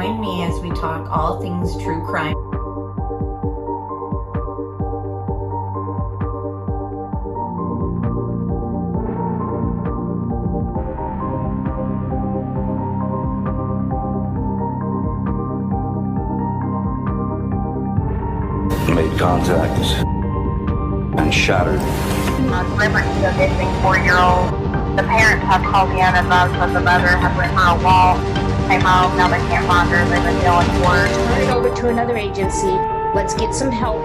Join me as we talk all things true crime. Made contact and shattered. Liberty, a missing 4-year-old. The parents have called the Odinism, but the mother has went for a walk. Came home, now they can't find her. They've been feeling worse. Turn it over to another agency. Let's get some help.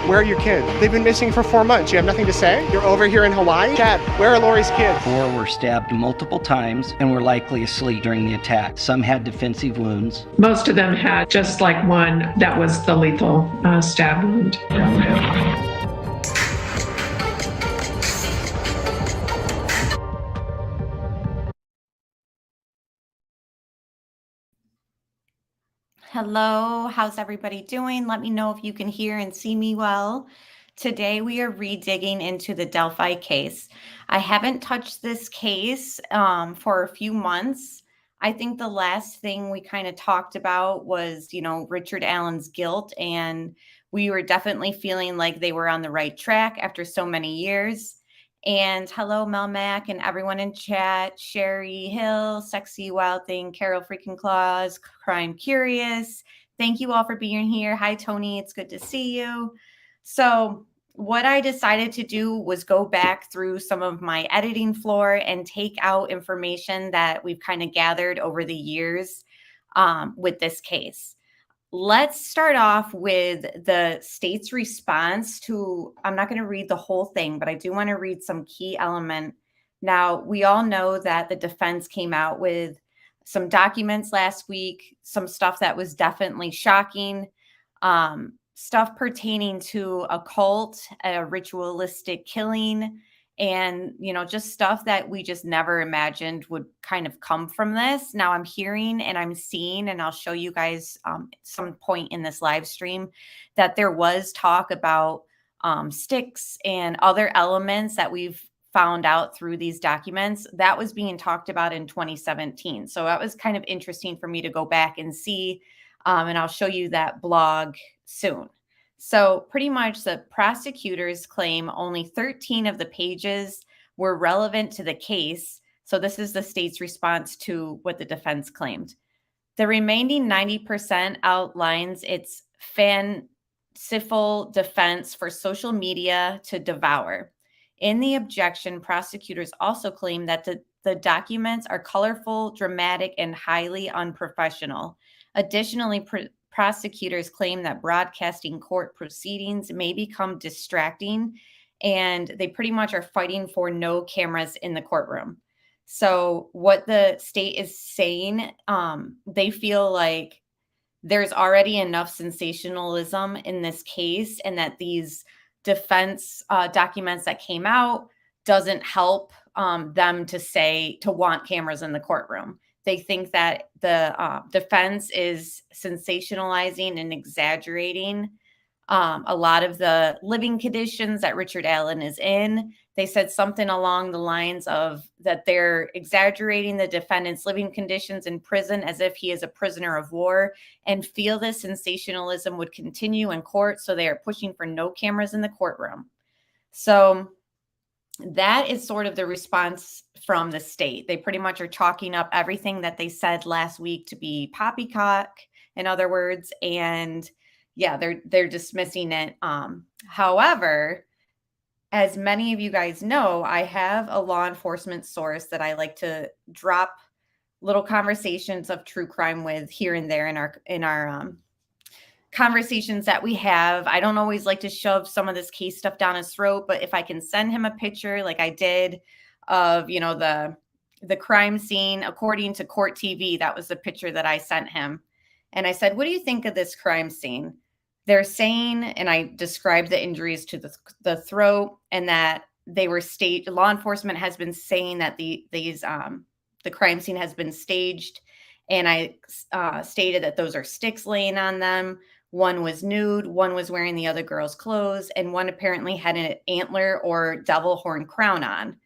Where are your kids? They've been missing for 4 months. You have nothing to say? You're over here in Hawaii? Chad, where are Lori's kids? 4 were stabbed multiple times and were likely asleep during the attack. Some had defensive wounds. Most of them had just like one that was the lethal stab wound. Hello, how's everybody doing? Let me know if you can hear and see me well. Today we are redigging into the Delphi case. I haven't touched this case for a few months. I think the last thing we kind of talked about was, Richard Allen's guilt, and we were definitely feeling like they were on the right track after so many years. And hello, Mel Mack and everyone in chat, Sherry Hill, Sexy Wild Thing, Carol Freaking Claus, Crime Curious. Thank you all for being here. Hi, Tony. It's good to see you. So what I decided to do was go back through some of my editing floor and take out information that we've kind of gathered over the years with this case. Let's start off with the state's response to, I'm not going to read the whole thing, but I do want to read some key element. Now, we all know that the defense came out with some documents last week, some stuff that was definitely shocking, stuff pertaining to a cult, a ritualistic killing, and, just stuff that we just never imagined would kind of come from this. Now I'm hearing and I'm seeing, and I'll show you guys some point in this live stream, that there was talk about sticks and other elements that we've found out through these documents that was being talked about in 2017. So that was kind of interesting for me to go back and see, and I'll show you that blog soon. So pretty much the prosecutors claim only 13 of the pages were relevant to the case. So this is the state's response to what the defense claimed. The remaining 90% outlines its fanciful defense for social media to devour. In the objection, prosecutors also claim that the documents are colorful, dramatic, and highly unprofessional. Additionally, prosecutors claim that broadcasting court proceedings may become distracting, and they pretty much are fighting for no cameras in the courtroom. So what the state is saying, they feel like there's already enough sensationalism in this case, and that these defense documents that came out doesn't help them to want cameras in the courtroom. They think that the defense is sensationalizing and exaggerating a lot of the living conditions that Richard Allen is in. They said something along the lines of that they're exaggerating the defendant's living conditions in prison as if he is a prisoner of war, and feel this sensationalism would continue in court. So they are pushing for no cameras in the courtroom. So that is sort of the response from the state. They pretty much are chalking up everything that they said last week to be poppycock, in other words, and yeah, they're dismissing it. However, as many of you guys know, I have a law enforcement source that I like to drop little conversations of true crime with here and there in our conversations that we have. I don't always like to shove some of this case stuff down his throat, but if I can send him a picture like I did of, the crime scene, according to Court TV, that was the picture that I sent him. And I said, what do you think of this crime scene? They're saying, and I described the injuries to the throat, and that they were staged. Law enforcement has been saying that the crime scene has been staged. And I stated that those are sticks laying on them. One was nude, one was wearing the other girl's clothes, and one apparently had an antler or devil horn crown on.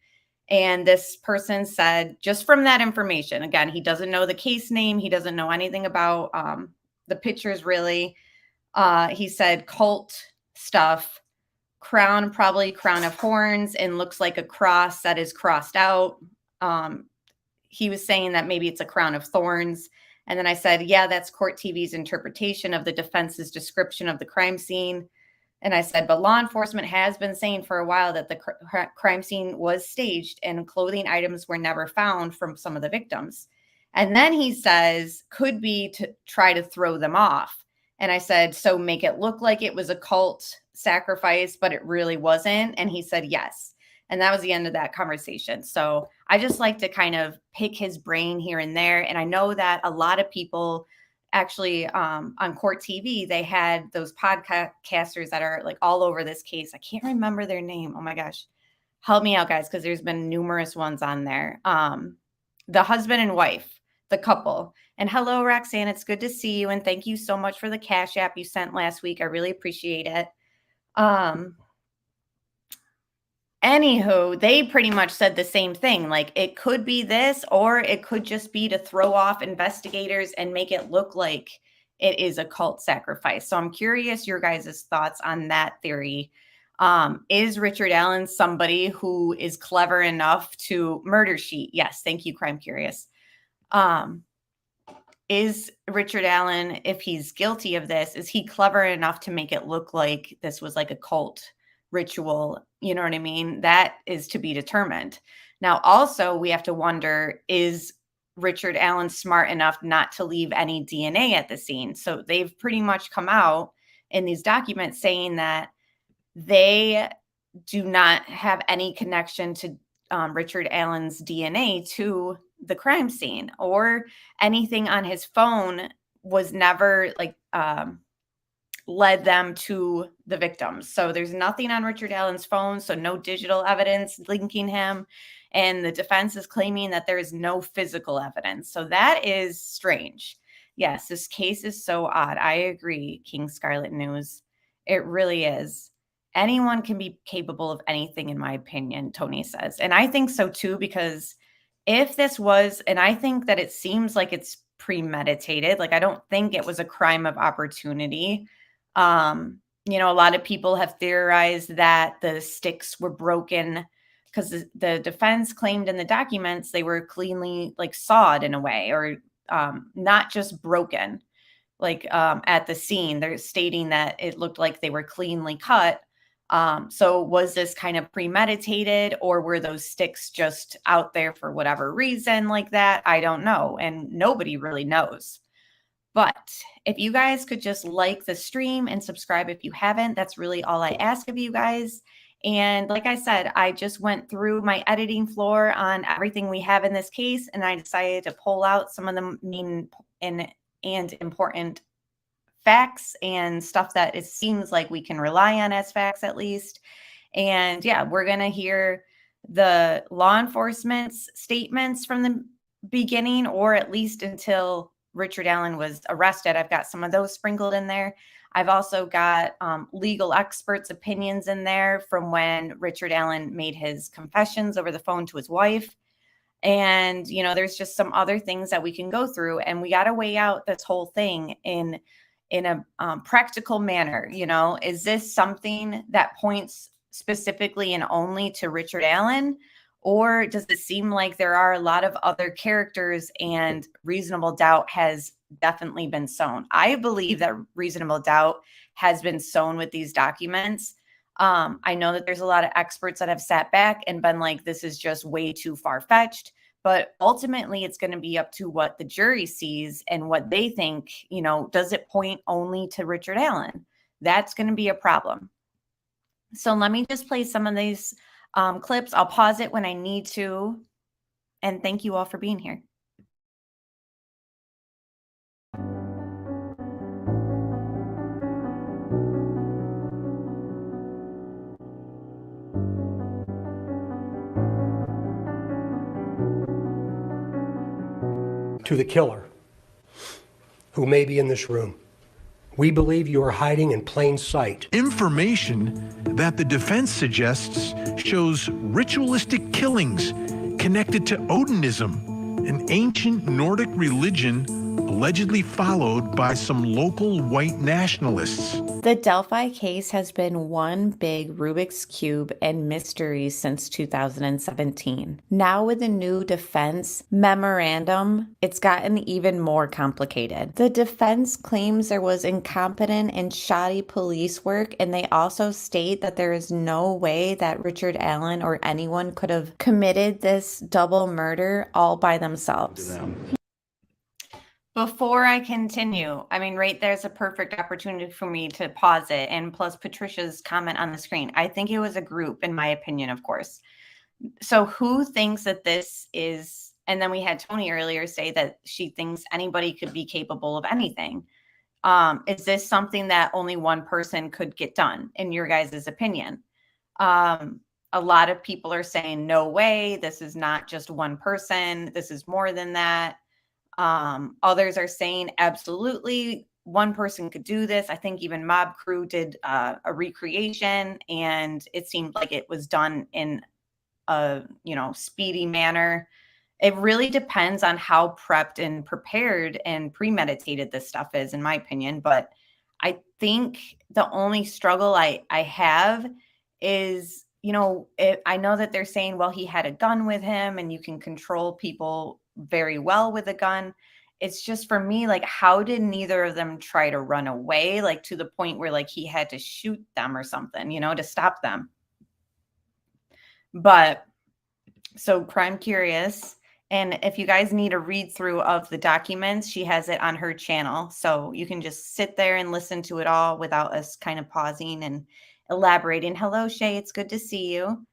And this person said, just from that information, again, he doesn't know the case name. He doesn't know anything about the pictures really. He said cult stuff, crown, probably crown of horns, and looks like a cross that is crossed out. He was saying that maybe it's a crown of thorns. And then I said, yeah, that's Court TV's interpretation of the defense's description of the crime scene. And I said, but law enforcement has been saying for a while that the crime scene was staged and clothing items were never found from some of the victims. And then he says, could be to try to throw them off. And I said, so make it look like it was a cult sacrifice, but it really wasn't. And he said, yes. And that was the end of that conversation. So I just like to kind of pick his brain here and there. And I know that a lot of people actually on Court TV, they had those podcasters that are like all over this case. I can't remember their name. Oh my gosh. Help me out, guys, because there's been numerous ones on there. The husband and wife, the couple. And hello, Roxanne. It's good to see you. And thank you so much for the Cash App you sent last week. I really appreciate it. Anywho, they pretty much said the same thing. Like, it could be this, or it could just be to throw off investigators and make it look like it is a cult sacrifice. So I'm curious your guys' thoughts on that theory. Is Richard Allen somebody who is clever enough to murder sheet? Yes. Thank you, Crime Curious. Is Richard Allen, if he's guilty of this, is he clever enough to make it look like this was like a cult ritual? You know what I mean? That is to be determined. Now, also, we have to wonder, is Richard Allen smart enough not to leave any DNA at the scene? So they've pretty much come out in these documents saying that they do not have any connection to Richard Allen's DNA to the crime scene, or anything on his phone was never like led them to the victims. So there's nothing on Richard Allen's phone, so no digital evidence linking him. And the defense is claiming that there is no physical evidence. So that is strange. Yes, this case is so odd. I agree, King Scarlet News. It really is. Anyone can be capable of anything, in my opinion, Tony says. And I think so too, because if this was, and I think that it seems like it's premeditated, like I don't think it was a crime of opportunity. You know, a lot of people have theorized that the sticks were broken because the defense claimed in the documents they were cleanly like sawed in a way, or not just broken. Like at the scene, they're stating that it looked like they were cleanly cut. So was this kind of premeditated, or were those sticks just out there for whatever reason like that? I don't know. And nobody really knows. But if you guys could just like the stream and subscribe if you haven't, that's really all I ask of you guys. And like I said, I just went through my editing floor on everything we have in this case, and I decided to pull out some of the main and important facts and stuff that it seems like we can rely on as facts at least. And yeah, we're going to hear the law enforcement's statements from the beginning, or at least until Richard Allen was arrested. I've got some of those sprinkled in there. I've also got legal experts' opinions in there from when Richard Allen made his confessions over the phone to his wife. And, you know, there's just some other things that we can go through, and we got to weigh out this whole thing in a practical manner. You know, is this something that points specifically and only to Richard Allen, or does it seem like there are a lot of other characters and reasonable doubt has definitely been sown? I believe that reasonable doubt has been sown with these documents. I know that there's a lot of experts that have sat back and been like, this is just way too far-fetched. But ultimately, it's going to be up to what the jury sees and what they think. You know, does it point only to Richard Allen? That's going to be a problem. So let me just play some of these clips. I'll pause it when I need to. And thank you all for being here. To the killer, who may be in this room, we believe you are hiding in plain sight. Information that the defense suggests shows ritualistic killings connected to Odinism, an ancient Nordic religion allegedly followed by some local white nationalists. The Delphi case has been one big Rubik's Cube and mystery since 2017. Now with the new defense memorandum, it's gotten even more complicated. The defense claims there was incompetent and shoddy police work, and they also state that there is no way that Richard Allen or anyone could have committed this double murder all by themselves. Before I continue, I mean, right there's a perfect opportunity for me to pause it. And plus Patricia's comment on the screen. I think it was a group, in my opinion, of course. So who thinks that this is, and then we had Tony earlier say that she thinks anybody could be capable of anything. Is this something that only one person could get done, in your guys' opinion? A lot of people are saying, no way, this is not just one person. This is more than that. Others are saying absolutely one person could do this. I think even Mob Crew did a recreation, and it seemed like it was done in a speedy manner. It really depends on how prepped and prepared and premeditated this stuff is, in my opinion. But I think the only struggle I have is, I know that they're saying, well, he had a gun with him and you can control people very well with a gun. It's just, for me, like, how did neither of them try to run away, like to the point where like he had to shoot them or something, to stop them? But so Crime Curious, and if you guys need a read through of the documents, she has it on her channel. So you can just sit there and listen to it all without us kind of pausing and elaborating. Hello, Shay. It's good to see you.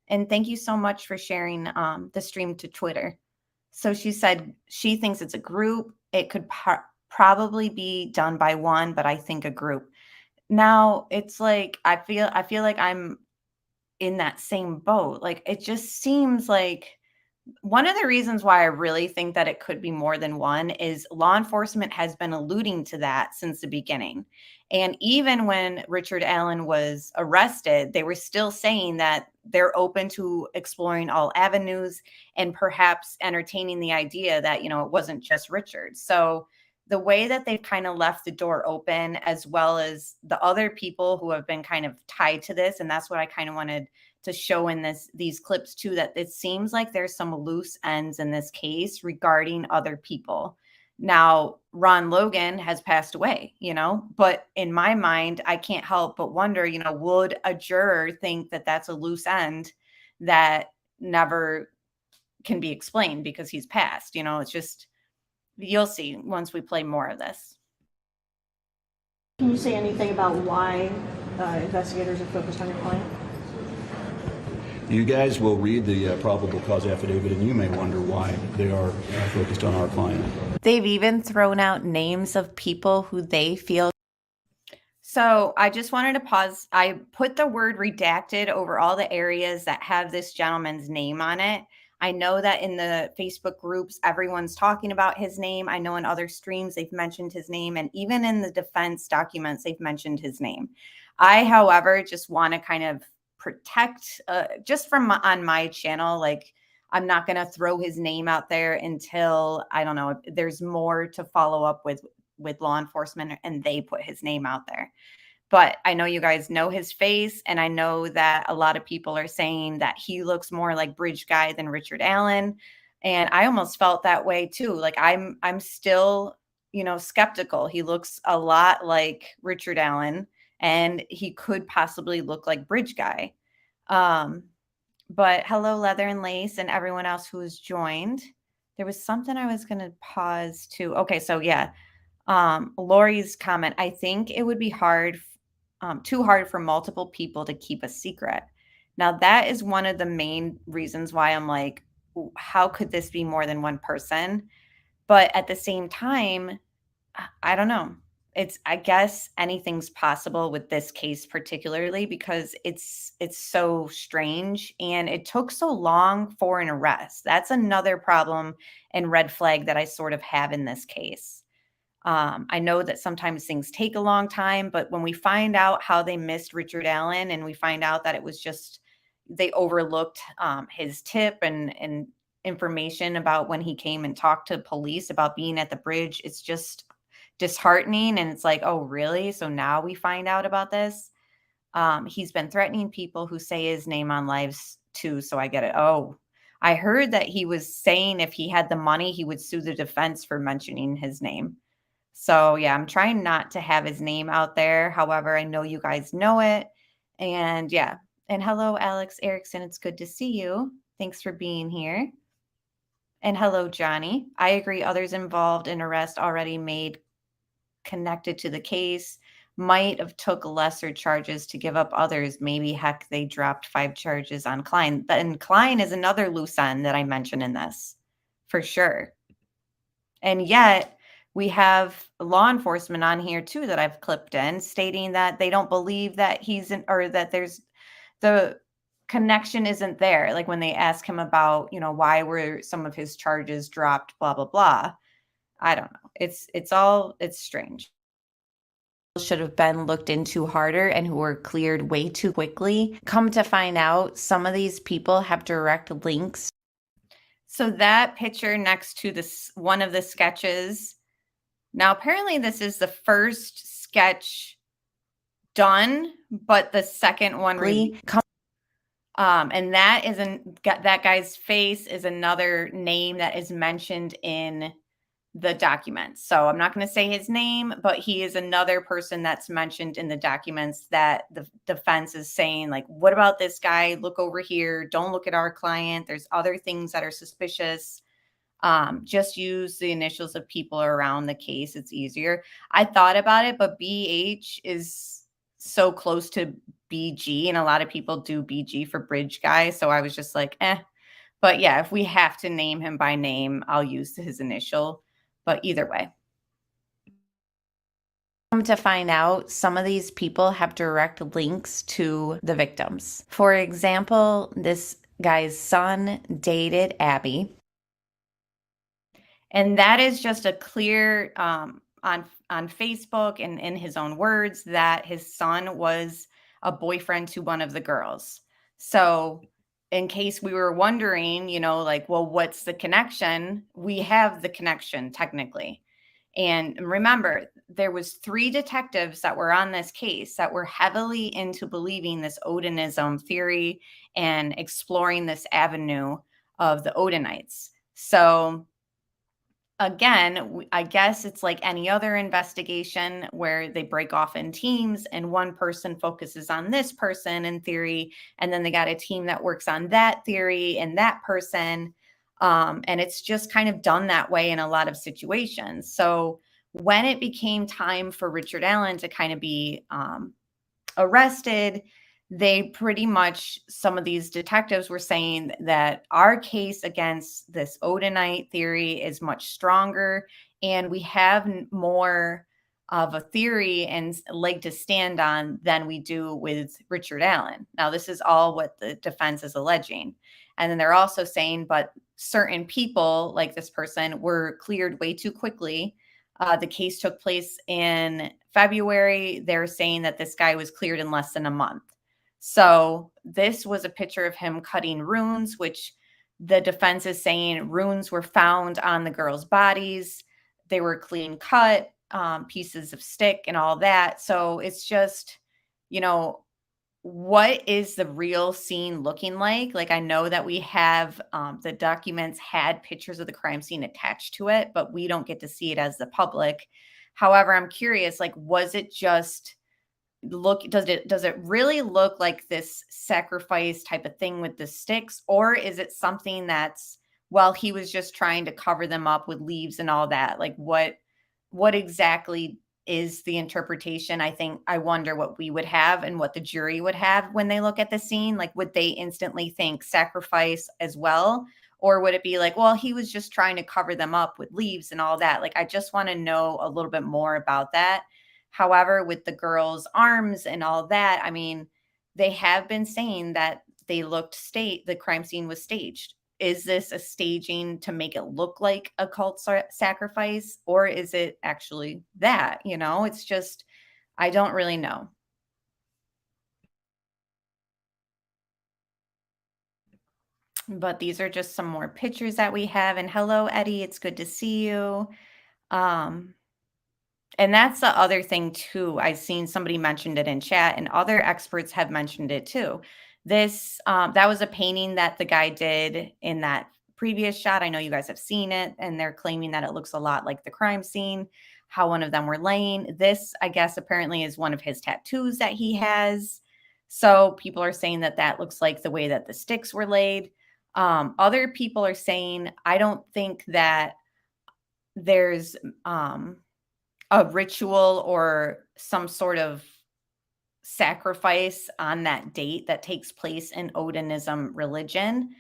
And thank you so much for sharing the stream to Twitter. So she said she thinks it's a group. It could probably be done by one, but I think a group. Now it's like, I feel like I'm in that same boat. Like, it just seems like one of the reasons why I really think that it could be more than one is law enforcement has been alluding to that since the beginning. And even when Richard Allen was arrested, they were still saying that they're open to exploring all avenues and perhaps entertaining the idea that, it wasn't just Richard. So the way that they've kind of left the door open, as well as the other people who have been kind of tied to this, and that's what I kind of wanted to show in these clips too, that it seems like there's some loose ends in this case regarding other people. Now, Ron Logan has passed away, but in my mind, I can't help but wonder, would a juror think that that's a loose end that never can be explained because he's passed? It's just, you'll see once we play more of this. Can you say anything about why investigators are focused on your client? You guys will read the probable cause affidavit, and you may wonder why they are focused on our client. They've even thrown out names of people who they feel. So I just wanted to pause. I put the word redacted over all the areas that have this gentleman's name on it. I know that in the Facebook groups, everyone's talking about his name. I know in other streams, they've mentioned his name. And even in the defense documents, they've mentioned his name. I, however, just want to kind of protect just from on my channel, like, I'm not going to throw his name out there until, I don't know, there's more to follow up with law enforcement and they put his name out there. But I know you guys know his face, and I know that a lot of people are saying that he looks more like Bridge Guy than Richard Allen, and I almost felt that way too. Like, I'm still, skeptical. He looks a lot like Richard Allen, and he could possibly look like Bridge Guy. But hello, Leather and Lace, and everyone else who has joined. There was something I was going to pause to. Okay, so yeah, Lori's comment. I think it would be too hard for multiple people to keep a secret. Now, that is one of the main reasons why I'm like, how could this be more than one person? But at the same time, I don't know. I guess anything's possible with this case, particularly because it's so strange and it took so long for an arrest. That's another problem and red flag that I sort of have in this case. I know that sometimes things take a long time, but when we find out how they missed Richard Allen and we find out that it was just, they overlooked his tip and information about when he came and talked to police about being at the bridge. It's just disheartening. And it's like, oh, really? So now we find out about this. He's been threatening people who say his name on lives too. So I get it. Oh, I heard that he was saying if he had the money, he would sue the defense for mentioning his name. So yeah, I'm trying not to have his name out there. However, I know you guys know it. And yeah. And hello, Alex Erickson. It's good to see you. Thanks for being here. And hello, Johnny. I agree. Others involved in arrest already made connected to the case might have took lesser charges to give up others. Maybe heck, they dropped 5 charges on Klein. And Klein is another loose end that I mentioned in this for sure. And yet we have law enforcement on here too that I've clipped in stating that they don't believe that he's in, or that there's the connection isn't there. Like when they ask him about, why were some of his charges dropped, blah, blah, blah. I don't know. It's strange. Should have been looked into harder and who were cleared way too quickly. Come to find out, some of these people have direct links. So that picture next to this one of the sketches. Now, apparently this is the first sketch done, but the second one and that guy's face is another name that is mentioned in the documents. So I'm not going to say his name, but he is another person that's mentioned in the documents that the defense is saying, like, what about this guy? Look over here. Don't look at our client. There's other things that are suspicious. Just use the initials of people around the case. It's easier. I thought about it, but BH is so close to BG, and a lot of people do BG for bridge guy. So I was just like, But yeah, if we have to name him by name, I'll use his initial. But either way. Come to find out, some of these people have direct links to the victims. For example, this guy's son dated Abby. And that is just a clear on Facebook and in his own words that his son was a boyfriend to one of the girls. So in case we were wondering, well, what's the connection? We have the connection technically. And remember, there was 3 detectives that were on this case that were heavily into believing this Odinism theory and exploring this avenue of the Odinites. So again, I guess it's like any other investigation where they break off in teams and one person focuses on this person in theory, and then they got a team that works on that theory and that person. And it's just kind of done that way in a lot of situations. So when it became time for Richard Allen to kind of be arrested, they pretty much, some of these detectives were saying that our case against this Odinite theory is much stronger and we have more of a theory and leg to stand on than we do with Richard Allen. Now, this is all what the defense is alleging. And then they're also saying, but certain people like this person were cleared way too quickly. The case took place in February. They're saying that this guy was cleared in less than a month. So this was a picture of him cutting runes, which the defense is saying runes were found on the girls' bodies. They were clean cut, pieces of stick and all that. So it's just, what is the real scene looking like? Like, I know that we have the documents had pictures of the crime scene attached to it, but we don't get to see it as the public. However, I'm curious, like, was it just does it really look like this sacrifice type of thing with the sticks, or is it something that's, well, he was just trying to cover them up with leaves and all that? Like, what exactly is the interpretation? I wonder what we would have and what the jury would have when they look at the scene. Like, would they instantly think sacrifice as well? Or would it be like, well, he was just trying to cover them up with leaves and all that? Like, I just want to know a little bit more about that. However, with the girls' arms and all that, I mean, they have been saying that they the crime scene was staged. Is this a staging to make it look like a cult sacrifice, or is it actually that? It's just, I don't really know. But these are just some more pictures that we have. And hello, Eddie. It's good to see you. Um, and that's the other thing too. I've seen somebody mentioned it in chat, and other experts have mentioned it too. This that was a painting that the guy did in that previous shot. I know you guys have seen it, and they're claiming that it looks a lot like the crime scene, how one of them were laying. This, I guess, apparently is one of his tattoos that he has. So people are saying that that looks like the way that the sticks were laid. Other people are saying, I don't think that there's a ritual or some sort of sacrifice on that date that takes place in Odinism religion.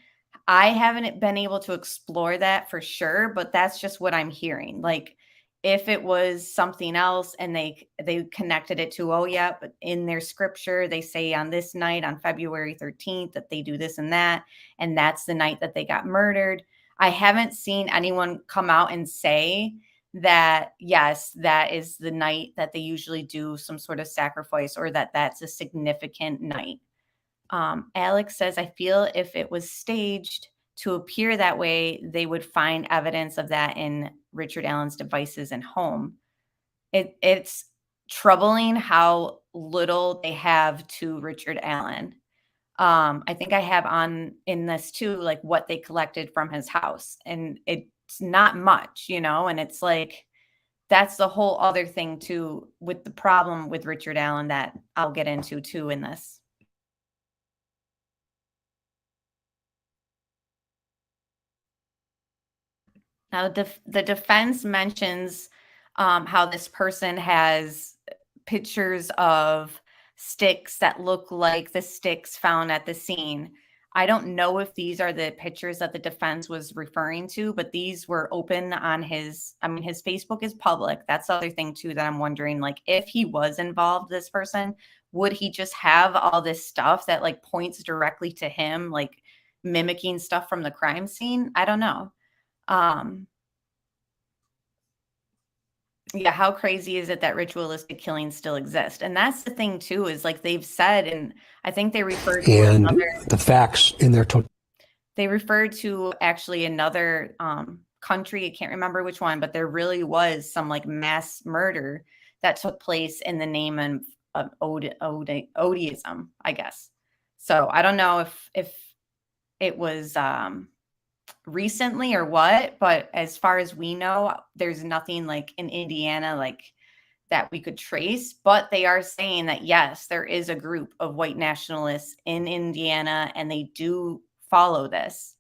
I haven't been able to explore that for sure, but that's just what I'm hearing. Like if it was something else and they connected it to, oh yeah, but in their scripture they say on this night on February 13th that they do this and that's the night that they got murdered. I haven't seen anyone come out and say that yes, that is the night that they usually do some sort of sacrifice or that that's a significant night. Alex says, I feel if it was staged to appear that way, they would find evidence of that in Richard Allen's devices and home. It's troubling how little they have to Richard Allen. I think I have on in this too, like what they collected from his house, and it's not much, and it's like, that's the whole other thing too, with the problem with Richard Allen that I'll get into too in this. Now, the defense mentions how this person has pictures of sticks that look like the sticks found at the scene. I don't know if these are the pictures that the defense was referring to, but these were open on his Facebook is public. That's the other thing too that I'm wondering, like if he was involved, this person, would he just have all this stuff that like points directly to him, like mimicking stuff from the crime scene? I don't know. Yeah, how crazy is it that ritualistic killings still exist? And that's the thing too, is like they've said, and I think they referred to and the facts in their they referred to actually another country, I can't remember which one, but there really was some like mass murder that took place in the name of Odiism, I guess. So I don't know if it was recently or what, but as far as we know, there's nothing like in Indiana like that we could trace. But they are saying that yes, there is a group of white nationalists in Indiana and they do follow this.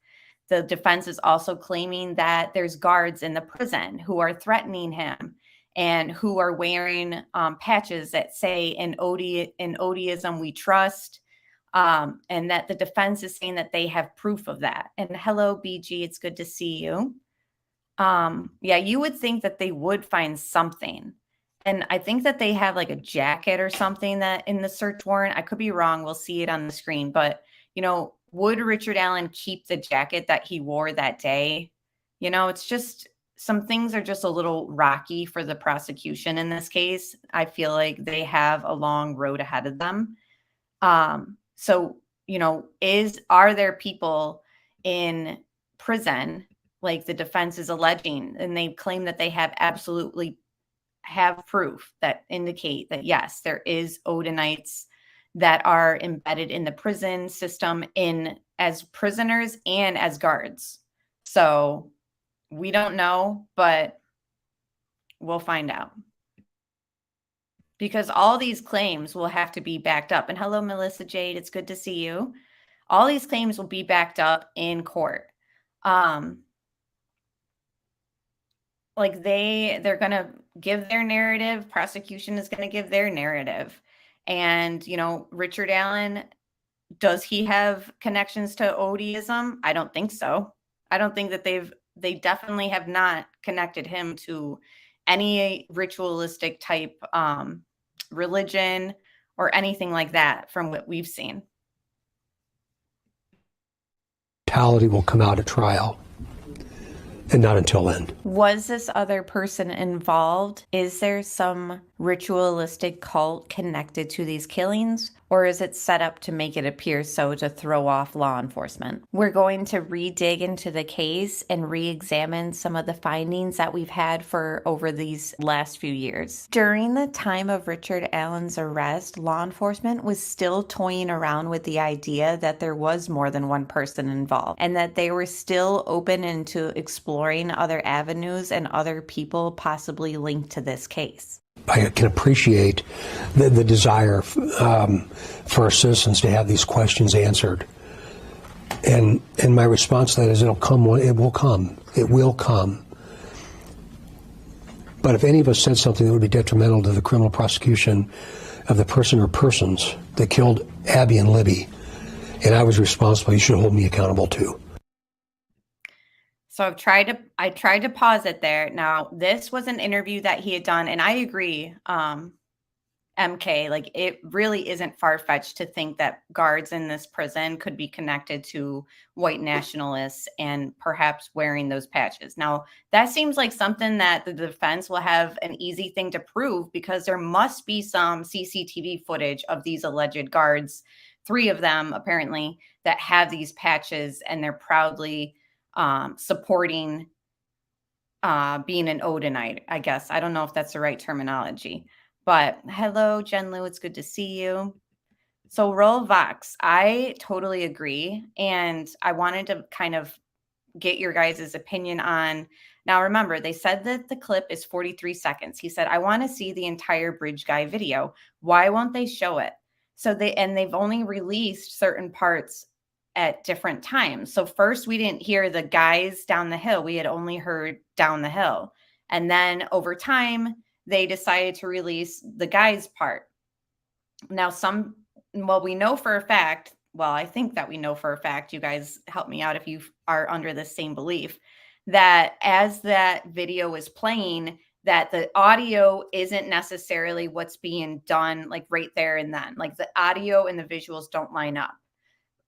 The defense is also claiming that there's guards in the prison who are threatening him and who are wearing patches that say in Odiism we trust. And that the defense is saying that they have proof of that. And hello, BG, it's good to see you. Yeah, you would think that they would find something. And I think that they have like a jacket or something that in the search warrant. I could be wrong. We'll see it on the screen. But, would Richard Allen keep the jacket that he wore that day? It's just some things are just a little rocky for the prosecution in this case. I feel like they have a long road ahead of them. So, are there people in prison like the defense is alleging, and they claim that they absolutely have proof that indicate that, yes, there is Odinites that are embedded in the prison system as prisoners and as guards. So we don't know, but we'll find out. Because all these claims will have to be backed up. And hello, Melissa Jade. It's good to see you. All these claims will be backed up in court. Like they're going to give their narrative. Prosecution is going to give their narrative. And, Richard Allen, does he have connections to Odiism? I don't think so. I don't think that they definitely have not connected him to any ritualistic type religion or anything like that from what we've seen. Totality will come out at trial, and not until then. Was this other person involved? Is there some ritualistic cult connected to these killings, or is it set up to make it appear so to throw off law enforcement? We're going to re-dig into the case and re-examine some of the findings that we've had for over these last few years. During the time of Richard Allen's arrest, law enforcement was still toying around with the idea that there was more than one person involved, and that they were still open into exploring other avenues and other people possibly linked to this case. I can appreciate the desire for our citizens to have these questions answered. And my response to that is it will come. It will come. But if any of us said something that would be detrimental to the criminal prosecution of the person or persons that killed Abby and Libby, and I was responsible, you should hold me accountable too. So I tried to pause it there. Now, this was an interview that he had done, and I agree, MK, like it really isn't far-fetched to think that guards in this prison could be connected to white nationalists and perhaps wearing those patches. Now, that seems like something that the defense will have an easy thing to prove, because there must be some CCTV footage of these alleged guards, 3 of them apparently, that have these patches, and they're proudly supporting being an Odinite, I guess. I don't know if that's the right terminology. But hello, Jen Lou. It's good to see you. So roll Vox. I totally agree. And I wanted to kind of get your guys' opinion on. Now, remember, they said that the clip is 43 seconds. He said, I want to see the entire bridge guy video. Why won't they show it? So they've only released certain parts at different times. So first we didn't hear the guys down the hill. We had only heard down the hill. And then over time, they decided to release the guys part. Now we know for a fact, well, I think that we know for a fact, you guys help me out if you are under the same belief, that as that video is playing, that the audio isn't necessarily what's being done like right there and then. Like the audio and the visuals don't line up.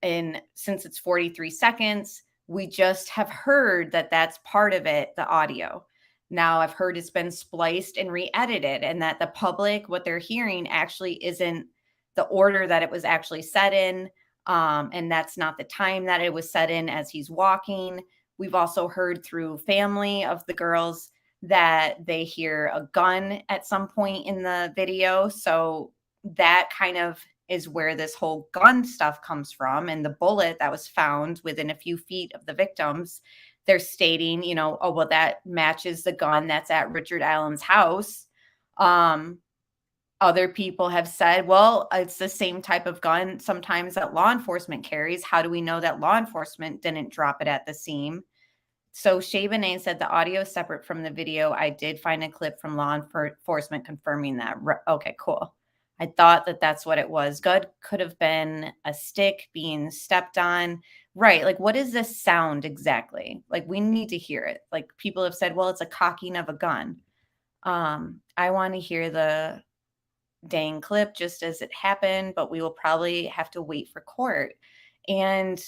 And since it's 43 seconds, we just have heard that that's part of it, the audio. Now I've heard it's been spliced and re-edited, and that the public, what they're hearing actually isn't the order that it was actually set in. And that's not the time that it was set in as he's walking. We've also heard through family of the girls that they hear a gun at some point in the video. So that kind of is where this whole gun stuff comes from. And the bullet that was found within a few feet of the victims, they're stating, oh, well, that matches the gun that's at Richard Allen's house. Other people have said, well, it's the same type of gun sometimes that law enforcement carries. How do we know that law enforcement didn't drop it at the scene? So Shabanane said the audio is separate from the video. I did find a clip from law enforcement confirming that. Okay, cool. I thought that that's what it was. Good could have been a stick being stepped on. Right. Like, what is this sound exactly? Like, we need to hear it. Like, people have said, well, it's a cocking of a gun. I want to hear the dang clip just as it happened, but we will probably have to wait for court. And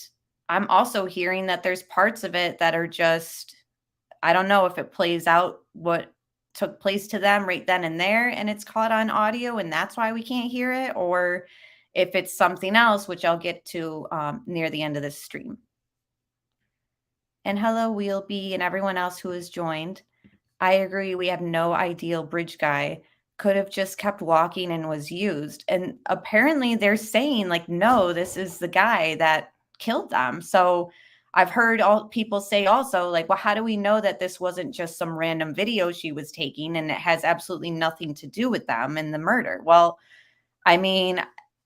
I'm also hearing that there's parts of it that are just, I don't know if it plays out what took place to them right then and there, and it's caught on audio, and that's why we can't hear it, or if it's something else, which I'll get to near the end of this stream. And hello, Wheelby, and everyone else who has joined. I agree, we have no ideal bridge guy. Could have just kept walking and was used. And apparently they're saying, like, no, this is the guy that killed them. So I've heard all people say also, like, well, how do we know that this wasn't just some random video she was taking and it has absolutely nothing to do with them and the murder? Well, I mean,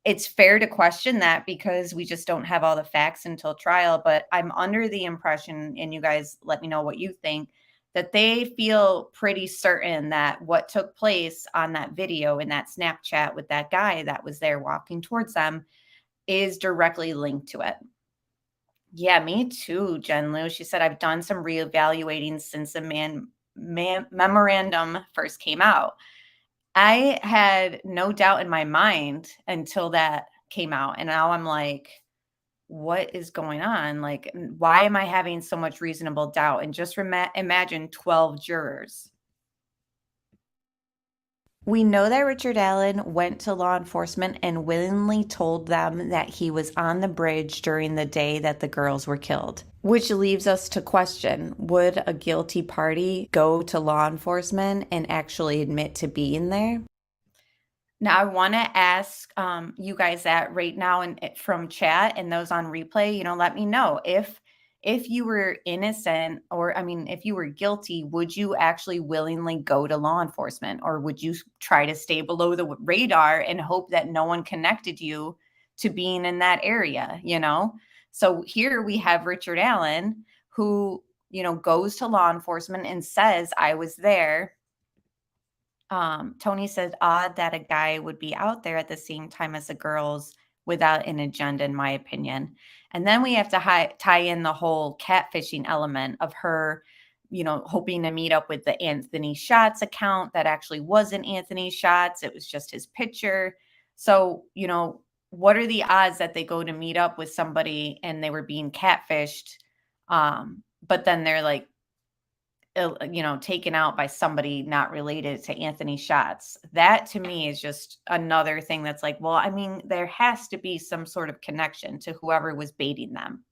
it's fair to question that because we just don't have all the facts until trial. But I'm under the impression, and you guys let me know what you think, that they feel pretty certain that what took place on that video in that Snapchat with that guy that was there walking towards them is directly linked to it. Yeah, me too, Jen Lou. She said, I've done some reevaluating since the memorandum first came out. I had no doubt in my mind until that came out. And now I'm like, what is going on? Like, why am I having so much reasonable doubt? And just imagine 12 jurors. We know that Richard Allen went to law enforcement and willingly told them that he was on the bridge during the day that the girls were killed, which leaves us to question, would a guilty party go to law enforcement and actually admit to being there? Now, I want to ask you guys that right now and from chat and those on replay, let me know if you were innocent, or I mean, if you were guilty, would you actually willingly go to law enforcement, or would you try to stay below the radar and hope that no one connected you to being in that area, So here we have Richard Allen who, goes to law enforcement and says, I was there. Tony said, odd that a guy would be out there at the same time as the girls without an agenda, in my opinion. And then we have to tie in the whole catfishing element of her, hoping to meet up with the Anthony Shots account that actually wasn't Anthony Shots. It was just his picture. So, what are the odds that they go to meet up with somebody and they were being catfished? But then they're like, taken out by somebody not related to Anthony Shots. That to me is just another thing that's like, well, I mean, there has to be some sort of connection to whoever was baiting them.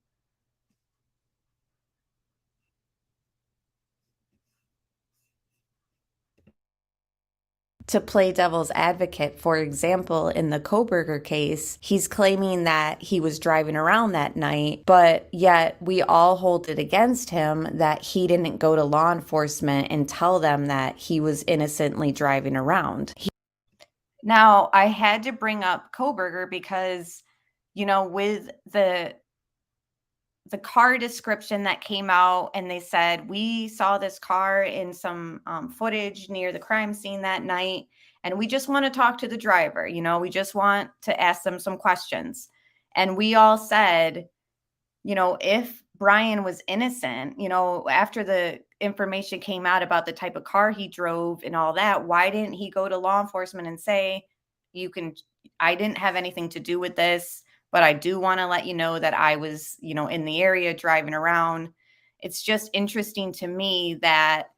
To play devil's advocate, for example, in the Koberger case, he's claiming that he was driving around that night, but yet we all hold it against him that he didn't go to law enforcement and tell them that he was innocently driving around. Now, I had to bring up Koberger because, with the car description that came out, and they said, we saw this car in some footage near the crime scene that night, and we just want to talk to the driver. We just want to ask them some questions. And we all said, if Brian was innocent, after the information came out about the type of car he drove and all that, why didn't he go to law enforcement and say, I didn't have anything to do with this, but I do want to let you know that I was, in the area driving around. It's just interesting to me that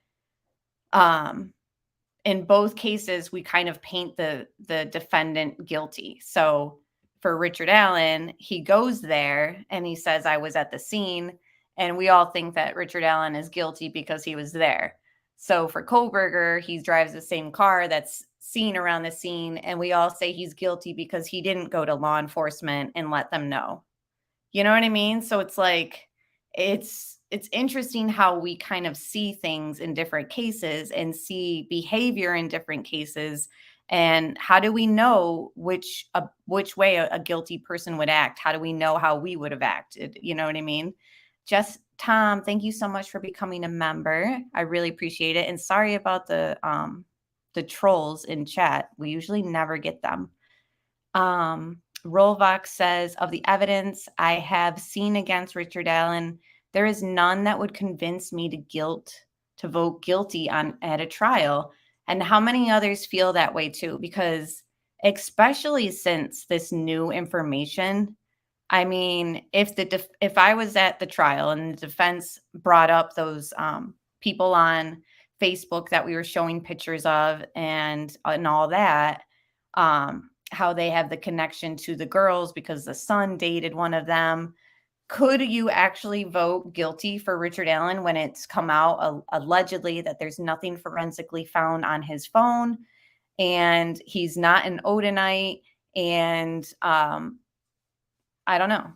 in both cases, we kind of paint the defendant guilty. So for Richard Allen, he goes there and he says, I was at the scene. And we all think that Richard Allen is guilty because he was there. So for Koberger, he drives the same car that's seen around the scene, and we all say he's guilty because he didn't go to law enforcement and let them know. You know what I mean? So it's like, it's interesting how we kind of see things in different cases and see behavior in different cases. And how do we know which way a guilty person would act? How do we know how we would have acted? You know what I mean? Just Tom, thank you so much for becoming a member. I really appreciate it. And sorry about the trolls in chat. We usually never get them. Rolvox says, of the evidence I have seen against Richard Allen, there is none that would convince me to vote guilty at a trial. And how many others feel that way too? Because especially since this new information, I mean, if I was at the trial and the defense brought up those people on Facebook that we were showing pictures of and all that, how they have the connection to the girls because the son dated one of them. Could you actually vote guilty for Richard Allen when it's come out allegedly that there's nothing forensically found on his phone and he's not an Odinite, and I don't know,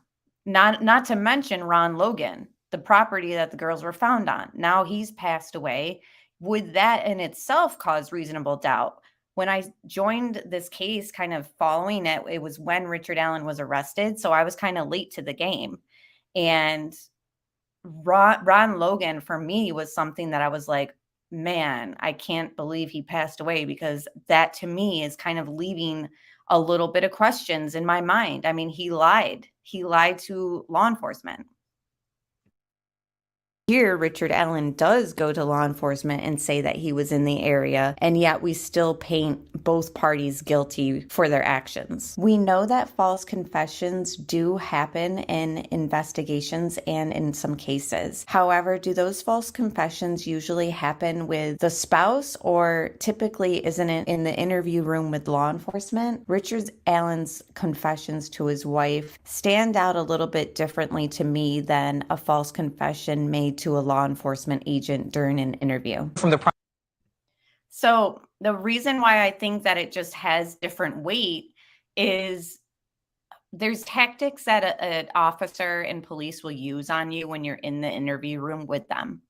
not to mention Ron Logan, the property that the girls were found on. Now he's passed away. Would that in itself cause reasonable doubt? When I joined this case, kind of following it, it was when Richard Allen was arrested. So I was kind of late to the game. And Ron Logan, for me, was something that I was like, man, I can't believe he passed away, because that to me is kind of leaving a little bit of questions in my mind. I mean, he lied to law enforcement. Here, Richard Allen does go to law enforcement and say that he was in the area, and yet we still paint both parties guilty for their actions. We know that false confessions do happen in investigations and in some cases. However, do those false confessions usually happen with the spouse, or typically isn't it in the interview room with law enforcement? Richard Allen's confessions to his wife stand out a little bit differently to me than a false confession made to a law enforcement agent during an interview. So the reason why I think that it just has different weight is there's tactics that an officer and police will use on you when you're in the interview room with them.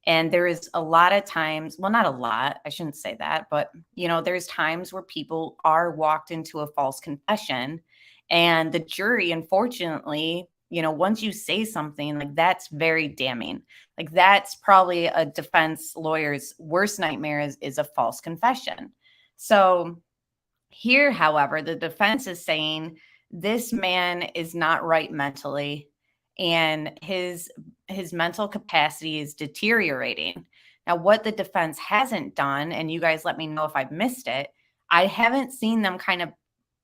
And there is a lot of times, well, not a lot, I shouldn't say that, but there's times where people are walked into a false confession, and the jury, unfortunately, once you say something, like, that's very damning. Like, that's probably a defense lawyer's worst nightmare is a false confession. So here, however, the defense is saying this man is not right mentally, and his mental capacity is deteriorating. Now, what the defense hasn't done, and you guys let me know if I've missed it, I haven't seen them kind of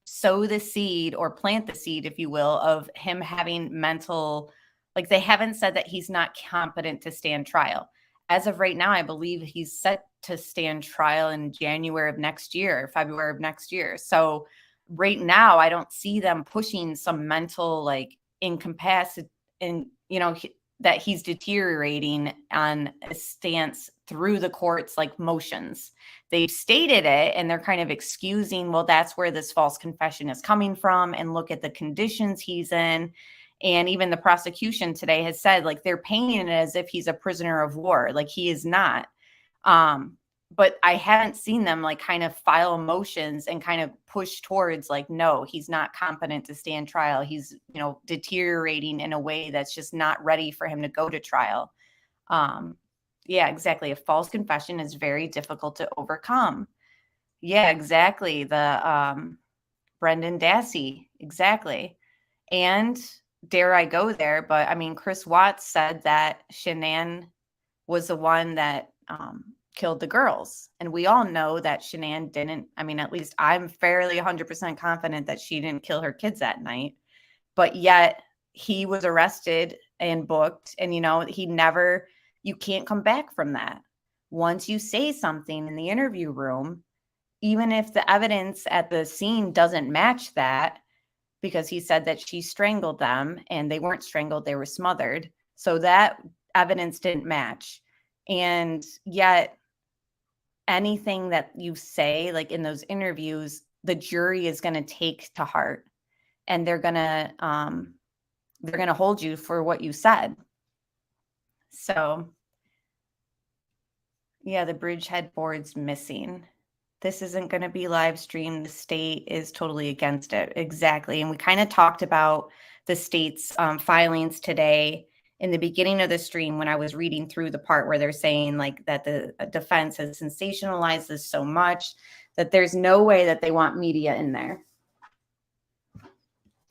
sow the seed or plant the seed, if you will, of him having mental, like, they haven't said that he's not competent to stand trial. As of right now, I believe he's set to stand trial in January of next year, February of next year. So right now, I don't see them pushing some mental, like, incapacity, and that he's deteriorating on a stance through the court's, like, motions. They've stated it, and they're kind of excusing, well, that's where this false confession is coming from, and look at the conditions he's in. And even the prosecution today has said, like, they're painting it as if he's a prisoner of war. Like, he is not. But I haven't seen them, like, kind of file motions and kind of push towards, like, no, he's not competent to stand trial. He's, deteriorating in a way that's just not ready for him to go to trial. Yeah, exactly. A false confession is very difficult to overcome. Yeah, exactly. The Brendan Dassey, exactly. And dare I go there, but I mean, Chris Watts said that Shanann was the one that killed the girls. And we all know that Shanann didn't. I mean, at least I'm fairly 100% confident that she didn't kill her kids that night. But yet he was arrested and booked, and you can't come back from that. Once you say something in the interview room, even if the evidence at the scene doesn't match that, because he said that she strangled them and they weren't strangled, they were smothered. So that evidence didn't match. And yet anything that you say, like, in those interviews, the jury is going to take to heart, and they're going to hold you for what you said. So yeah, the bridgehead board's missing. This isn't going to be live streamed. The state is totally against it. Exactly. And we kind of talked about the state's filings today in the beginning of the stream when I was reading through the part where they're saying, like, that the defense has sensationalized this so much that there's no way that they want media in there.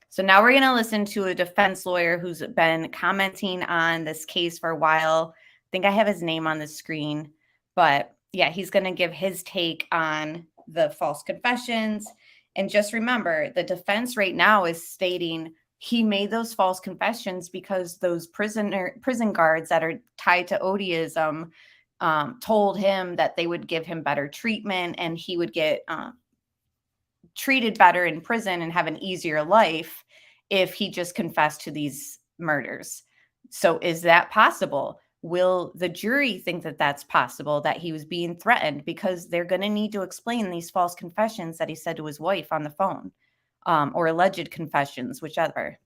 So now we're going to listen to a defense lawyer who's been commenting on this case for a while. I think I have his name on the screen, but yeah, he's going to give his take on the false confessions. And just remember, the defense right now is stating he made those false confessions because those prison guards that are tied to Odinism told him that they would give him better treatment and he would get treated better in prison and have an easier life if he just confessed to these murders. So is that possible? Will the jury think that that's possible, that he was being threatened? Because they're going to need to explain these false confessions that he said to his wife on the phone, or alleged confessions, whichever.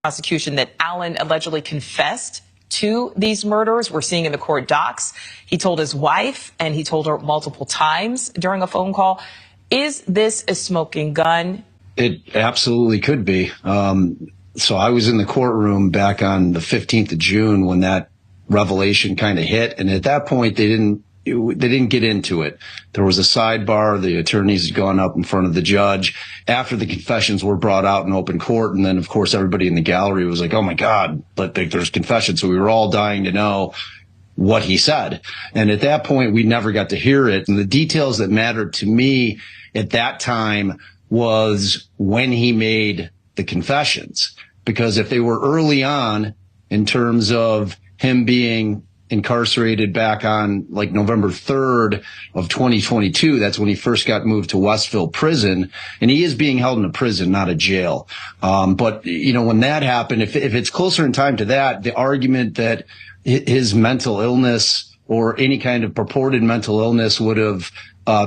Prosecution that Allen allegedly confessed to these murders. We're seeing in the court docs. He told his wife, and he told her multiple times during a phone call. Is this a smoking gun? It absolutely could be. So I was in the courtroom back on the 15th of June when that revelation kind of hit. And at that point, they didn't they didn't get into it. There was a sidebar. The attorneys had gone up in front of the judge after the confessions were brought out in open court. And then, of course, everybody in the gallery was like, oh, my God, there's confessions. So we were all dying to know what he said. And at that point, we never got to hear it. And the details that mattered to me at that time was when he made the confessions. Because if they were early on in terms of him being incarcerated back on like November 3rd of 2022. That's when he first got moved to Westville prison, and he is being held in a prison, not a jail. But when that happened, if it's closer in time to that, the argument that his mental illness or any kind of purported mental illness would have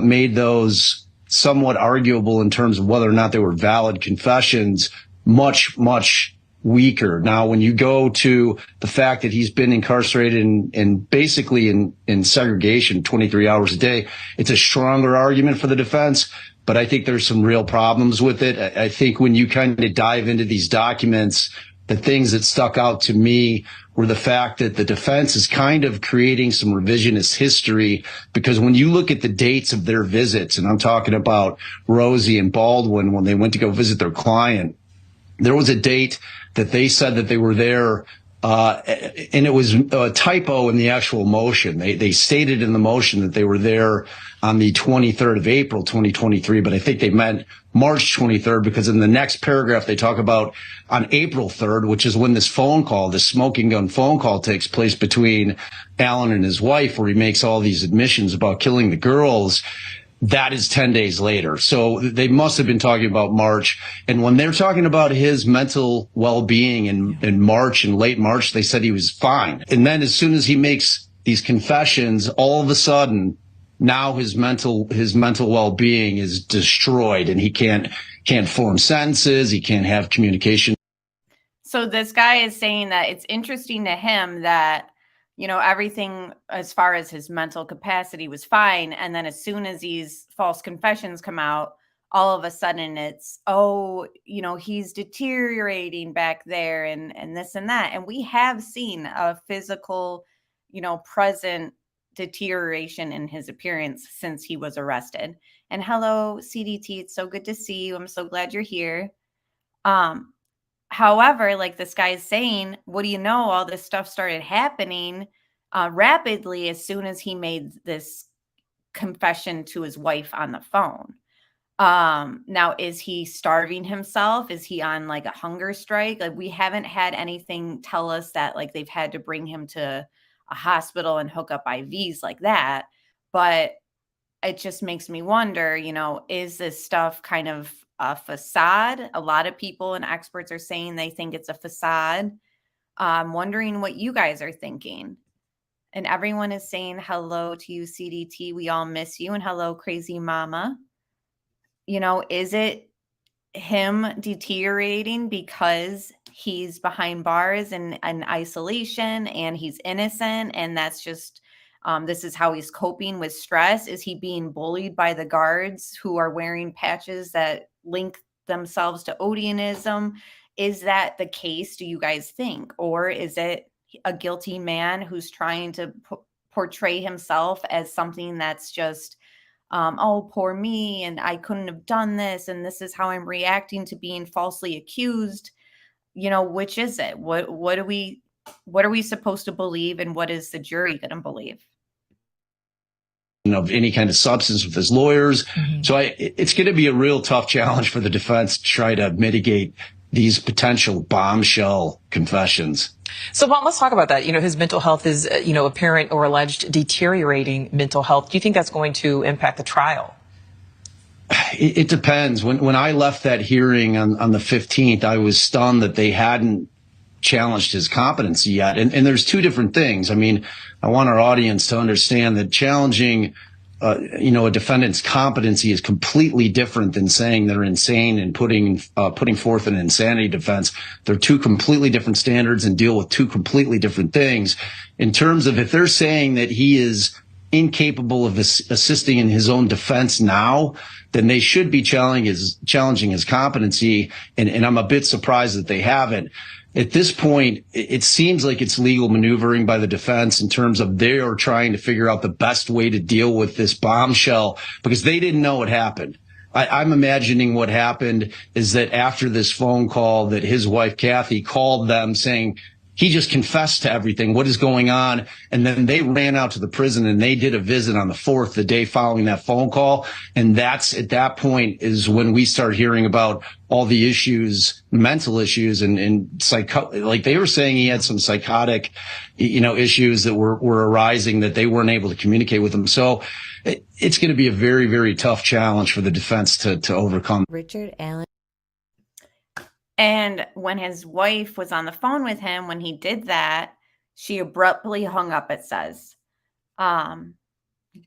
made those somewhat arguable in terms of whether or not they were valid confessions, much weaker. Now, when you go to the fact that he's been incarcerated and basically in segregation 23 hours a day, it's a stronger argument for the defense. But I think there's some real problems with it. I think when you kind of dive into these documents, the things that stuck out to me were the fact that the defense is kind of creating some revisionist history, because when you look at the dates of their visits, and I'm talking about Rosie and Baldwin when they went to go visit their client, there was a date that they said that they were there, and it was a typo in the actual motion. They stated in the motion that they were there on the 23rd of April, 2023, but I think they meant March 23rd, because in the next paragraph they talk about on April 3rd, which is when this smoking gun phone call takes place between Alan and his wife, where he makes all these admissions about killing the girls. That is 10 days later. So they must have been talking about March. And when they're talking about his mental well-being in March and late March, they said he was fine. And then as soon as he makes these confessions, all of a sudden, now his mental well-being is destroyed, and he can't form sentences. He can't have communication. So this guy is saying that it's interesting to him that, everything as far as his mental capacity was fine. And then as soon as these false confessions come out, all of a sudden it's, he's deteriorating back there and this and that. And we have seen a physical, present deterioration in his appearance since he was arrested. And hello, CDT. It's so good to see you. I'm so glad you're here. However, like this guy is saying, what do you know? All this stuff started happening rapidly as soon as he made this confession to his wife on the phone. Now, is he starving himself? Is he on like a hunger strike? Like, we haven't had anything tell us that like they've had to bring him to a hospital and hook up IVs like that. But it just makes me wonder, is this stuff kind of a facade? A lot of people and experts are saying they think it's a facade. I'm wondering what you guys are thinking. And everyone is saying hello to you, CDT. We all miss you. And hello, crazy mama. Is it him deteriorating because he's behind bars and isolation and he's innocent, and that's just this is how he's coping with stress? Is he being bullied by the guards who are wearing patches that link themselves to Odinism? Is that the case, do you guys think? Or is it a guilty man who's trying to portray himself as something that's just, oh, poor me, and I couldn't have done this, and this is how I'm reacting to being falsely accused? Which is it? What are we supposed to believe, and what is the jury going to believe? Of any kind of substance with his lawyers. Mm-hmm. So it's going to be a real tough challenge for the defense to try to mitigate these potential bombshell confessions. So, Bob, let's talk about that. His mental health is, apparent or alleged deteriorating mental health. Do you think that's going to impact the trial? It depends. When I left that hearing on the 15th, I was stunned that they hadn't challenged his competency yet. And there's two different things. I mean, I want our audience to understand that challenging, a defendant's competency is completely different than saying they're insane and putting forth an insanity defense. They're two completely different standards and deal with two completely different things. In terms of if they're saying that he is incapable of assisting in his own defense now, then they should be challenging his competency. And I'm a bit surprised that they haven't. At this point, it seems like it's legal maneuvering by the defense in terms of they are trying to figure out the best way to deal with this bombshell because they didn't know what happened. I'm imagining what happened is that after this phone call that his wife, Kathy, called them saying, he just confessed to everything. What is going on? And then they ran out to the prison and they did a visit on the 4th, the day following that phone call. And that's at that point is when we start hearing about all the issues, mental issues and like they were saying he had some psychotic, issues that were arising that they weren't able to communicate with him. So it's going to be a very, very tough challenge for the defense to overcome. Richard Allen. And when his wife was on the phone with him, when he did that, she abruptly hung up, it says.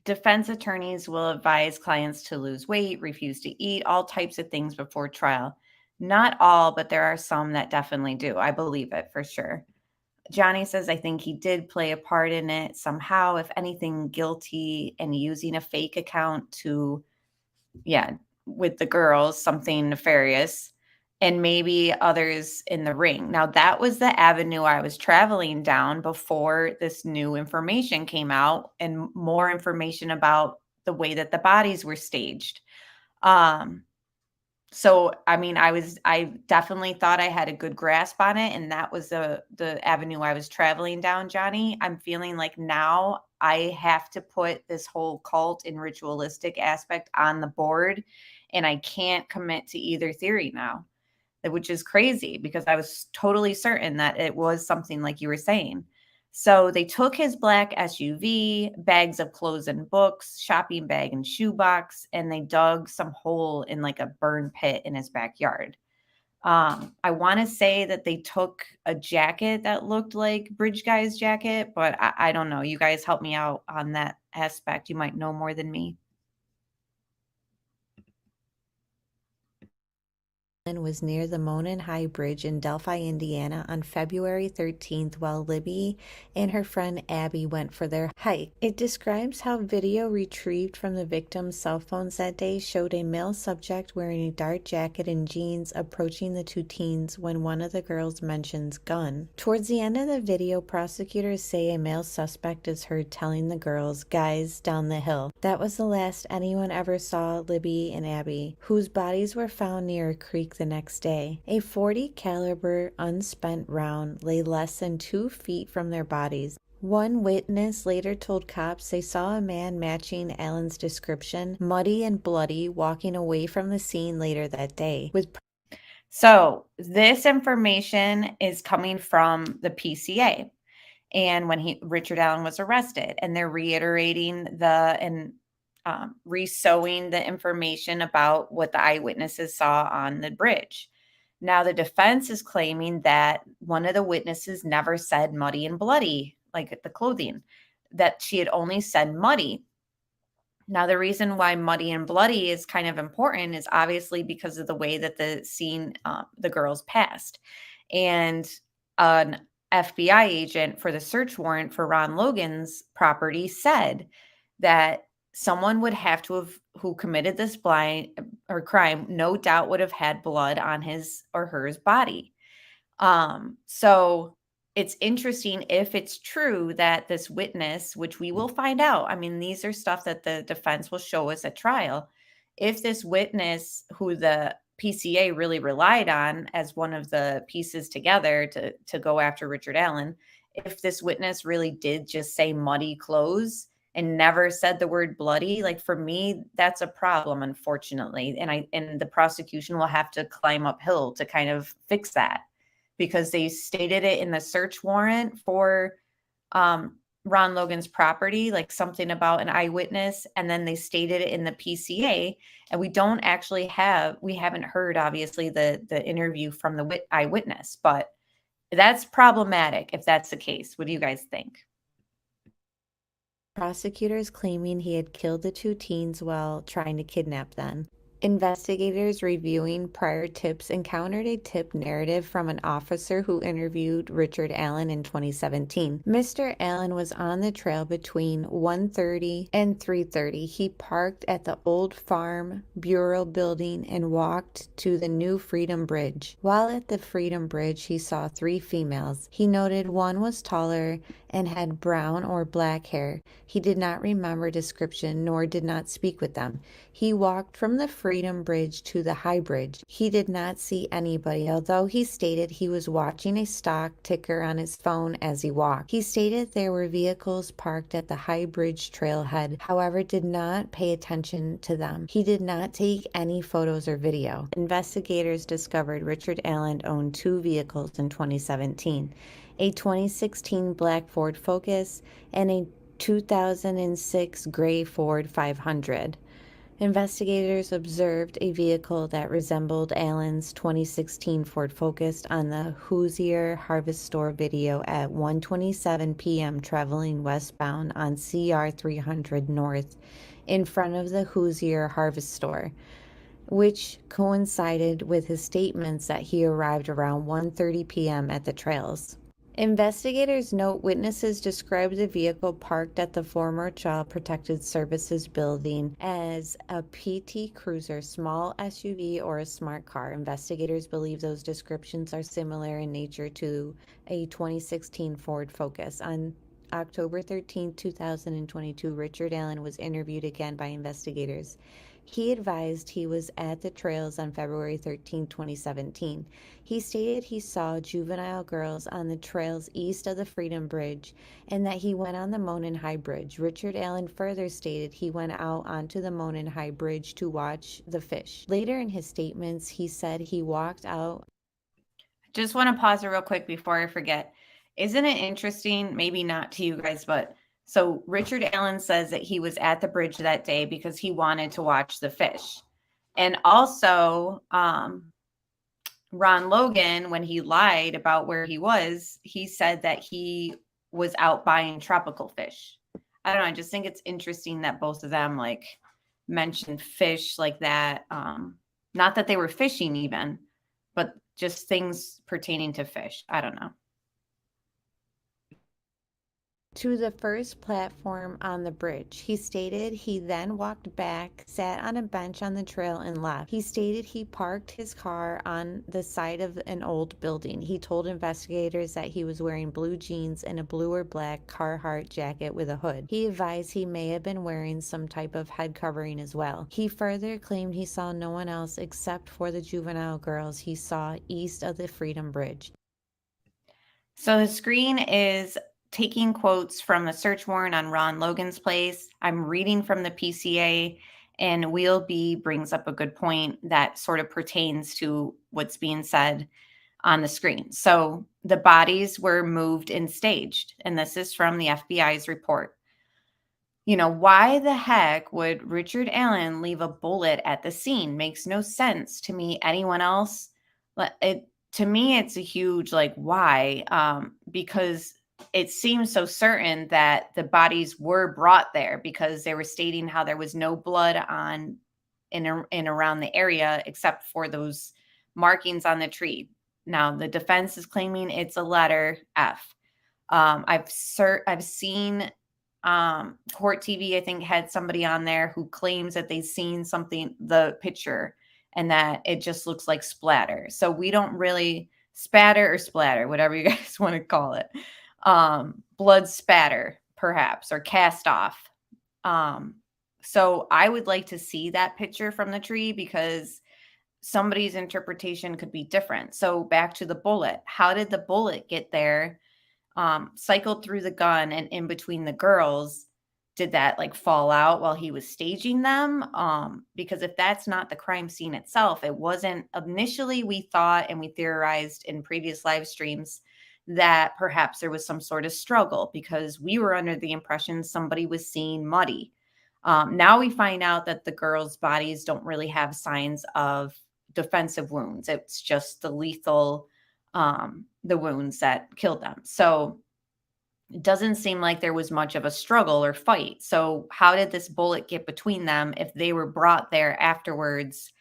Defense attorneys will advise clients to lose weight, refuse to eat, all types of things before trial. Not all, but there are some that definitely do. I believe it for sure. Johnny says, I think he did play a part in it somehow, if anything, guilty and using a fake account to, with the girls, something nefarious. And maybe others in the ring. Now, that was the avenue I was traveling down before this new information came out and more information about the way that the bodies were staged. So, I mean, I definitely thought I had a good grasp on it. And that was the avenue I was traveling down, Johnny. I'm feeling like now I have to put this whole cult and ritualistic aspect on the board. And I can't commit to either theory now, which is crazy because I was totally certain that it was something like you were saying. So they took his black SUV, bags of clothes and books, shopping bag and shoebox, and they dug some hole in like a burn pit in his backyard. I want to say that they took a jacket that looked like Bridge Guy's jacket, but I don't know. You guys help me out on that aspect. You might know more than me. Was near the Monon High Bridge in Delphi, Indiana on February 13th while Libby and her friend Abby went for their hike. It describes how video retrieved from the victim's cell phones that day showed a male subject wearing a dark jacket and jeans approaching the two teens when one of the girls mentions gun. Towards the end of the video, prosecutors say a male suspect is heard telling the girls, guys, down the hill. That was the last anyone ever saw Libby and Abby, whose bodies were found near a creek the next day. A .40 caliber unspent round lay less than 2 feet from their bodies. One witness later told cops they saw a man matching Allen's description, muddy and bloody, walking away from the scene later that day. So this information is coming from the PCA, and when Richard Allen was arrested, and they're reiterating resewing the information about what the eyewitnesses saw on the bridge. Now, the defense is claiming that one of the witnesses never said muddy and bloody, like the clothing, that she had only said muddy. Now, the reason why muddy and bloody is kind of important is obviously because of the way that the scene, the girls passed. And an FBI agent for the search warrant for Ron Logan's property said that someone would have to have, who committed this crime, no doubt would have had blood on his or hers body. So it's interesting if it's true that this witness, which we will find out, I mean, these are stuff that the defense will show us at trial. If this witness, who the PCA really relied on as one of the pieces together to go after Richard Allen, if this witness really did just say muddy clothes and never said the word bloody, like, for me, that's a problem, unfortunately. And the prosecution will have to climb uphill to kind of fix that, because they stated it in the search warrant for Ron Logan's property, like something about an eyewitness, and then they stated it in the PCA, and we haven't heard, obviously, the interview from the eyewitness, but that's problematic if that's the case. What do you guys think? Prosecutors claiming he had killed the two teens while trying to kidnap them. Investigators reviewing prior tips encountered a tip narrative from an officer who interviewed Richard Allen in 2017. Mr. Allen was on the trail between 1:30 and 3:30. He parked at the Old Farm Bureau building and walked to the new Freedom Bridge. While at the Freedom Bridge, he saw 3 females. He noted one was taller and had brown or black hair. He did not remember description nor did not speak with them. He walked from the Freedom Bridge to the High Bridge. He did not see anybody, although he stated he was watching a stock ticker on his phone as he walked. He stated there were vehicles parked at the High Bridge trailhead, however did not pay attention to them. He did not take any photos or video. Investigators discovered Richard Allen owned 2 vehicles in 2017, a 2016 black Ford Focus and a 2006 gray Ford 500. Investigators observed a vehicle that resembled Allen's 2016 Ford Focus on the Hoosier Harvest Store video at 1:27 p.m. traveling westbound on CR 300 North in front of the Hoosier Harvest Store, which coincided with his statements that he arrived around 1:30 p.m. at the trails. Investigators note witnesses described the vehicle parked at the former Child Protective Services building as a PT Cruiser, small SUV, or a smart car. Investigators believe those descriptions are similar in nature to a 2016 Ford Focus. On October 13, 2022, Richard Allen was interviewed again by investigators. He advised he was at the trails on February 13, 2017. He stated he saw juvenile girls on the trails east of the Freedom Bridge and that he went on the Monon High Bridge. Richard Allen further stated he went out onto the Monon High Bridge to watch the fish. Later in his statements, he said he walked out. Just want to pause it real quick before I forget. Isn't it interesting, maybe not to you guys, but so Richard Allen says that he was at the bridge that day because he wanted to watch the fish. And also, Ron Logan, when he lied about where he was, he said that he was out buying tropical fish. I don't know. I just think it's interesting that both of them like mentioned fish like that. Not that they were fishing even, but just things pertaining to fish. I don't know. To the first platform on the bridge. He stated he then walked back, sat on a bench on the trail, and left. He stated he parked his car on the side of an old building. He told investigators that he was wearing blue jeans and a blue or black Carhartt jacket with a hood. He advised he may have been wearing some type of head covering as well. He further claimed he saw no one else except for the juvenile girls he saw east of the Freedom Bridge. So the screen is taking quotes from the search warrant on Ron Logan's place. I'm reading from the PCA, and Wheel B brings up a good point that sort of pertains to what's being said on the screen. So the bodies were moved and staged, and this is from the FBI's report. You know, why the heck would Richard Allen leave a bullet at the scene? Makes no sense to me. Anyone else? To me, it's a huge, like, why? Because it seems so certain that the bodies were brought there because they were stating how there was no blood on in around the area except for those markings on the tree. Now, the defense is claiming it's a letter F. I've seen Court TV, I think, had somebody on there who claims that they've seen something, the picture, and that it just looks like splatter. So we don't really spatter or splatter, whatever you guys want to call it. Blood spatter, perhaps, or cast off. So I would like to see that picture from the tree because somebody's interpretation could be different. So back to the bullet. How did the bullet get there? Cycled through the gun and in between the girls. Did that like fall out while he was staging them? Because if that's not the crime scene itself, it wasn't initially, we thought and we theorized in previous live streams that perhaps there was some sort of struggle because we were under the impression somebody was seen muddy. Now we find out that the girls' bodies don't really have signs of defensive wounds. It's just the lethal, the wounds that killed them. So it doesn't seem like there was much of a struggle or fight. So how did this bullet get between them if they were brought there afterwards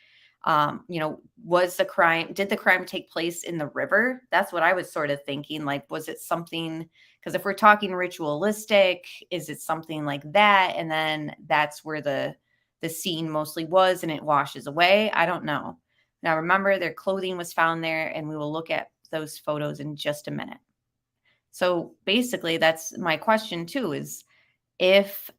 Did the crime take place in the river? That's what I was sort of thinking. Like, was it something, because if we're talking ritualistic, is it something like that? And then that's where the scene mostly was and it washes away. I don't know. Now, remember, their clothing was found there, and we will look at those photos in just a minute. So basically, that's my question too, is if,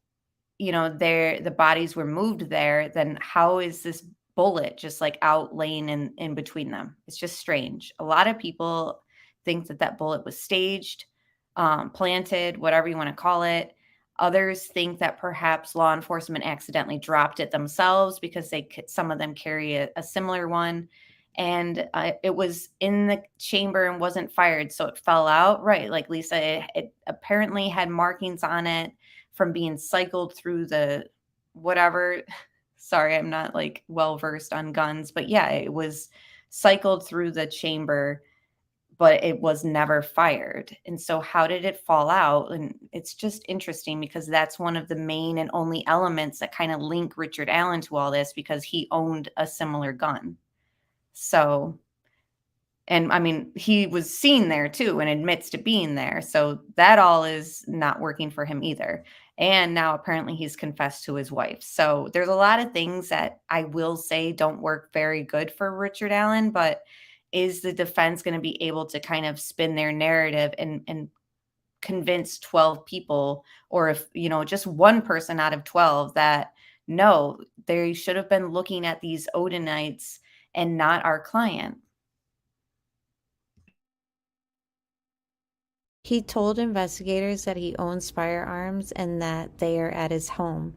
the bodies were moved there, then how is this bullet just like out laying in between them? It's just strange. A lot of people think that bullet was staged, planted, whatever you want to call it. Others think that perhaps law enforcement accidentally dropped it themselves because some of them carry a similar one, and it was in the chamber and wasn't fired, so it fell out. Right, like Lisa, it apparently had markings on it from being cycled through the whatever. Sorry, I'm not like well versed on guns, but yeah, it was cycled through the chamber, but it was never fired. And so how did it fall out? And it's just interesting because that's one of the main and only elements that kind of link Richard Allen to all this, because he owned a similar gun. So, and I mean, he was seen there too and admits to being there. So that all is not working for him either. And now apparently he's confessed to his wife. So there's a lot of things that I will say don't work very good for Richard Allen, but is the defense going to be able to kind of spin their narrative and convince 12 people, or if, just one person out of 12, that no, they should have been looking at these Odinites and not our client? He told investigators that he owns firearms and that they are at his home.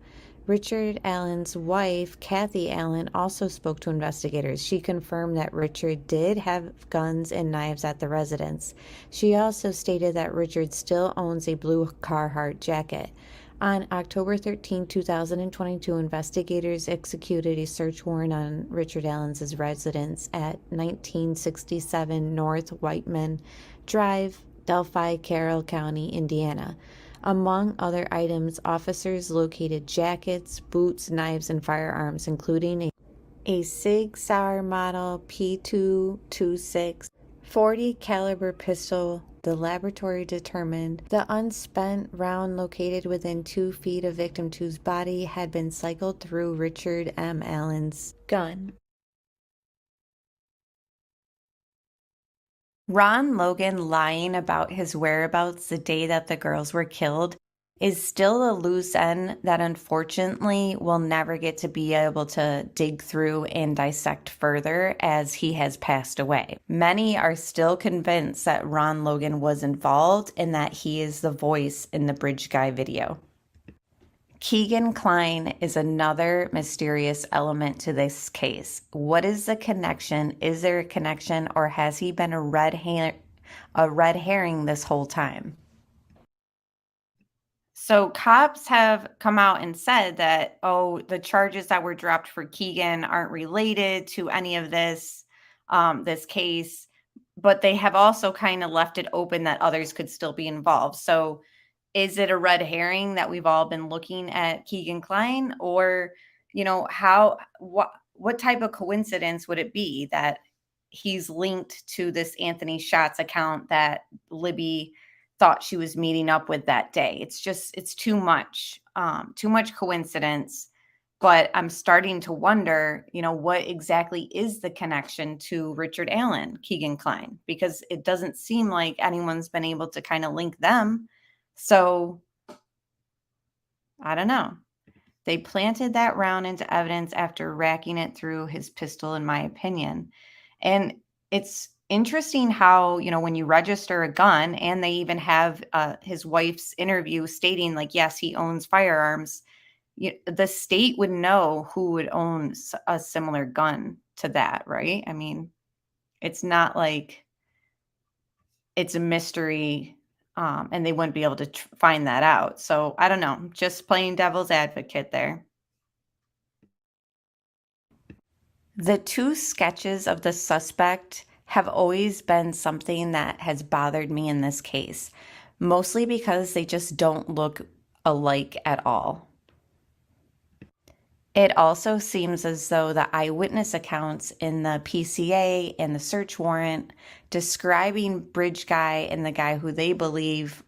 Richard Allen's wife, Kathy Allen, also spoke to investigators. She confirmed that Richard did have guns and knives at the residence. She also stated that Richard still owns a blue Carhartt jacket. On October 13, 2022, investigators executed a search warrant on Richard Allen's residence at 1967 North Whiteman Drive, Delphi, Carroll County, Indiana. Among other items, officers located jackets, boots, knives, and firearms, including a Sig Sauer model P226 .40 caliber pistol. The laboratory determined the unspent round located within 2 feet of victim 2's body had been cycled through Richard M. Allen's gun. Ron Logan lying about his whereabouts the day that the girls were killed is still a loose end that unfortunately we'll never get to be able to dig through and dissect further, as he has passed away. Many are still convinced that Ron Logan was involved and that he is the voice in the Bridge Guy video. Keegan Kline is another mysterious element to this case. What is the connection? Is there a connection, or has he been a red herring this whole time? So cops have come out and said that, the charges that were dropped for Keegan aren't related to any of this case, but they have also kind of left it open that others could still be involved. So is it a red herring that we've all been looking at Keegan Kline, or, what type of coincidence would it be that he's linked to this Anthony Schatz account that Libby thought she was meeting up with that day? It's too much coincidence. But I'm starting to wonder, what exactly is the connection to Richard Allen, Keegan Kline? Because it doesn't seem like anyone's been able to kind of link them. So I don't know. They planted that round into evidence after racking it through his pistol, in my opinion. And it's interesting how, when you register a gun, and they even have his wife's interview stating like, yes, he owns firearms, the state would know who would own a similar gun to that, right? I mean, it's not like it's a mystery, and they wouldn't be able to find that out. So I don't know, just playing devil's advocate there. The 2 sketches of the suspect have always been something that has bothered me in this case, mostly because they just don't look alike at all. It also seems as though the eyewitness accounts in the PCA and the search warrant describing Bridge Guy and the guy who they believe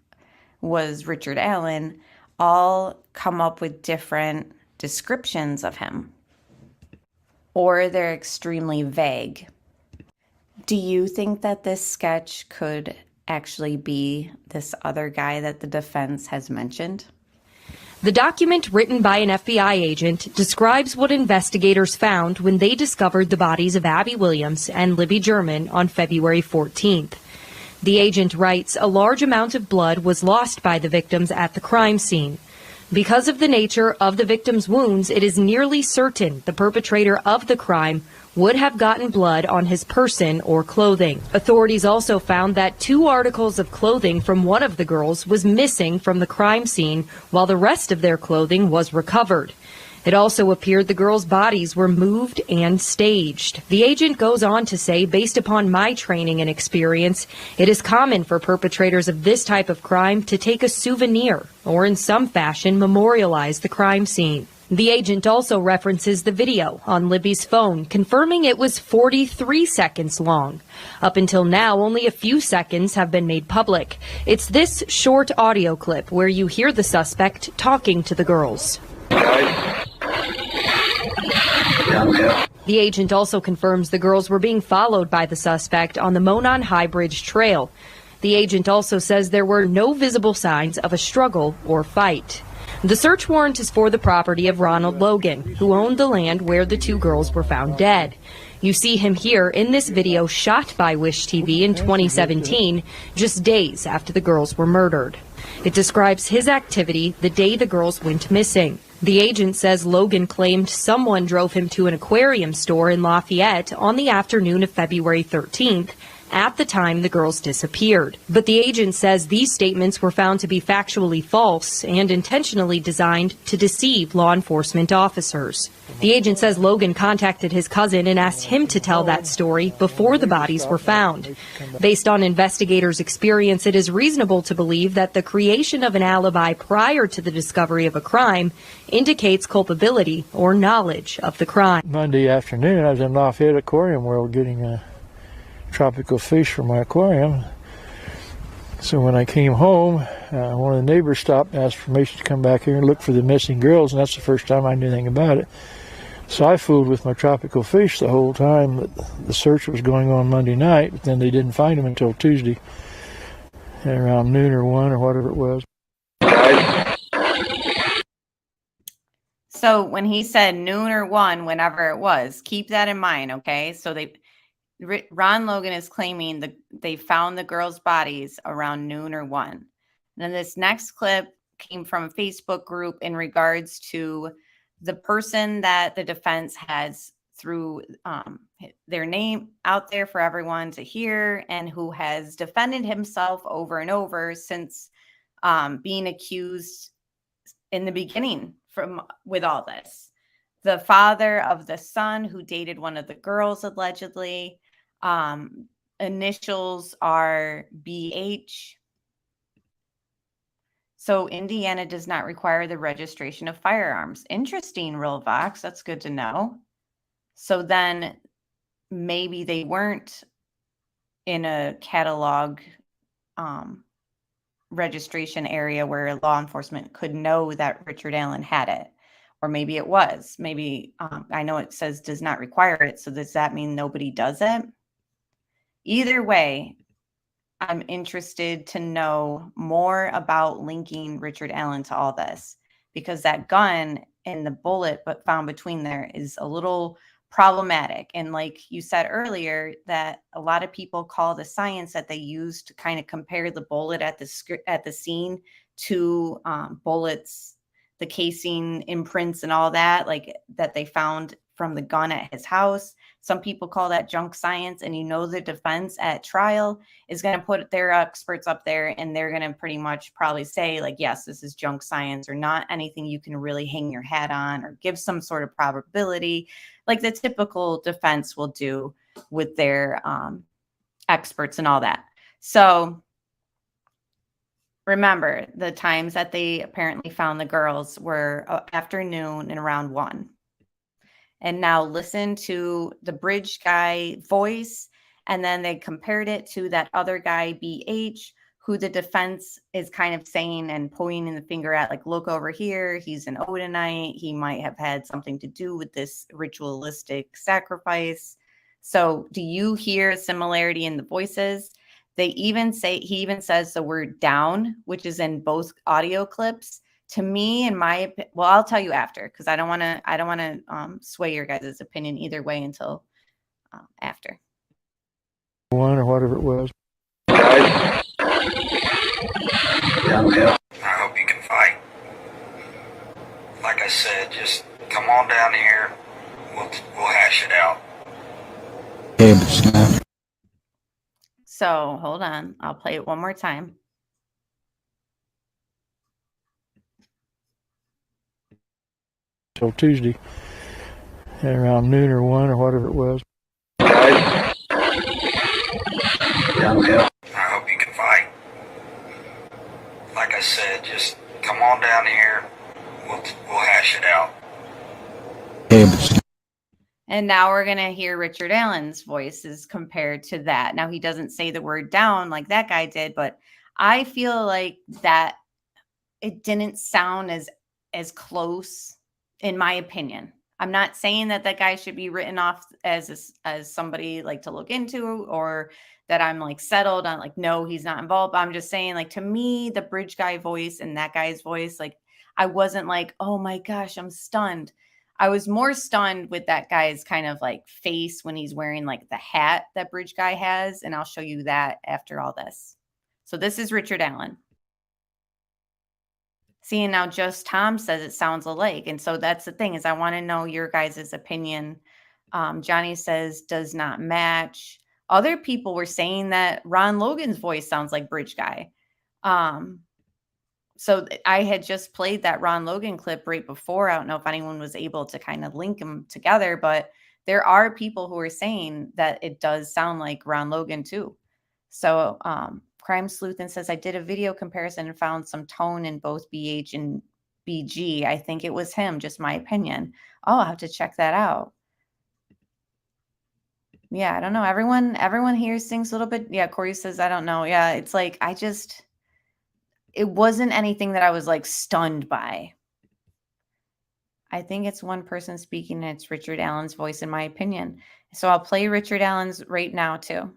was Richard Allen all come up with different descriptions of him, or they're extremely vague. Do you think that this sketch could actually be this other guy that the defense has mentioned? The document written by an FBI agent describes what investigators found when they discovered the bodies of Abby Williams and Libby German on February 14th. The agent writes a large amount of blood was lost by the victims at the crime scene. Because of the nature of the victims' wounds, it is nearly certain the perpetrator of the crime would have gotten blood on his person or clothing. Authorities also found that 2 articles of clothing from one of the girls was missing from the crime scene, while the rest of their clothing was recovered. It also appeared the girls' bodies were moved and staged. The agent goes on to say, based upon my training and experience, it is common for perpetrators of this type of crime to take a souvenir or in some fashion memorialize the crime scene. The agent also references the video on Libby's phone, confirming it was 43 seconds long. Up until now, only a few seconds have been made public. It's this short audio clip where you hear the suspect talking to the girls. The agent also confirms the girls were being followed by the suspect on the Monon High Bridge Trail. The agent also says there were no visible signs of a struggle or fight. The search warrant is for the property of Ronald Logan, who owned the land where the 2 girls were found dead. You see him here in this video shot by Wish TV in 2017, just days after the girls were murdered. It describes his activity the day the girls went missing. The agent says Logan claimed someone drove him to an aquarium store in Lafayette on the afternoon of February 13th, at the time the girls disappeared. But the agent says these statements were found to be factually false and intentionally designed to deceive law enforcement officers. The agent says Logan contacted his cousin and asked him to tell that story before the bodies were found. Based on investigators' experience, it is reasonable to believe that the creation of an alibi prior to the discovery of a crime indicates culpability or knowledge of the crime. Monday afternoon, I was in Lafayette Aquarium World getting a tropical fish for my aquarium. So when I came home, one of the neighbors stopped and asked for permission to come back here and look for the missing girls, and that's the first time I knew anything about it. So I fooled with my tropical fish the whole time that the search was going on Monday night, but then they didn't find them until Tuesday at around noon or 1 or whatever it was. So when he said noon or 1, whenever it was, keep that in mind, okay? So Ron Logan is claiming that they found the girls' bodies around noon or 1. And then this next clip came from a Facebook group in regards to the person that the defense has threw their name out there for everyone to hear, and who has defended himself over and over since being accused in the beginning with all this. The father of the son who dated one of the girls, allegedly. Initials are BH. So Indiana does not require the registration of firearms. Interesting, Rilvox. That's good to know. So then maybe they weren't in a catalog registration area where law enforcement could know that Richard Allen had it. Or maybe it was. Maybe, I know it says does not require it. So does that mean nobody does it? Either way, I'm interested to know more about linking Richard Allen to all this, because that gun and the bullet but found between there is a little problematic. And like you said earlier, that a lot of people call the science that they use to kind of compare the bullet at the scene to bullets, the casing imprints and all that, like that they found from the gun at his house. Some people call that junk science, and the defense at trial is going to put their experts up there, and they're going to pretty much probably say, like, yes, this is junk science, or not anything you can really hang your hat on or give some sort of probability, like the typical defense will do with their experts and all that. So remember, the times that they apparently found the girls were afternoon and around 1. And now listen to the bridge guy voice. And then they compared it to that other guy, BH, who the defense is kind of saying and pointing the finger at, like, look over here. He's an Odinite. He might have had something to do with this ritualistic sacrifice. So do you hear a similarity in the voices? They even say, he even says the word down, which is in both audio clips. To me, in my, well, I'll tell you after, because I don't want to sway your guys' opinion either way until after. One or whatever it was. I hope you can fight. Like I said, just come on down here. We'll hash it out. So hold on, I'll play it one more time. Till Tuesday, at around noon or 1 or whatever it was. I hope you can fight. Like I said, just come on down here. We'll hash it out. And now we're going to hear Richard Allen's voice as compared to that. Now, he doesn't say the word down like that guy did, but I feel like that it didn't sound as close, in my opinion. I'm not saying that that guy should be written off as somebody like to look into, or that I'm like settled on like, no, he's not involved. But I'm just saying, like, to me, the bridge guy voice and that guy's voice, like, I wasn't like, oh my gosh, I'm stunned. I was more stunned with that guy's kind of like face when he's wearing like the hat that bridge guy has. And I'll show you that after all this. So this is Richard Allen. See, and now just Tom says it sounds alike. And so that's the thing, is I want to know your guys' opinion. Johnny says does not match. Other people were saying that Ron Logan's voice sounds like bridge guy. So I had just played that Ron Logan clip right before. I don't know if anyone was able to kind of link them together, but there are people who are saying that it does sound like Ron Logan too. So Crime Sleuthin says, I did a video comparison and found some tone in both BH and BG. I think it was him, just my opinion. Oh, I'll have to check that out. Yeah, I don't know. Everyone here sings a little bit. Yeah, Corey says, I don't know. Yeah, it's like, it wasn't anything that I was like stunned by. I think it's one person speaking and it's Richard Allen's voice, in my opinion. So I'll play Richard Allen's right now too.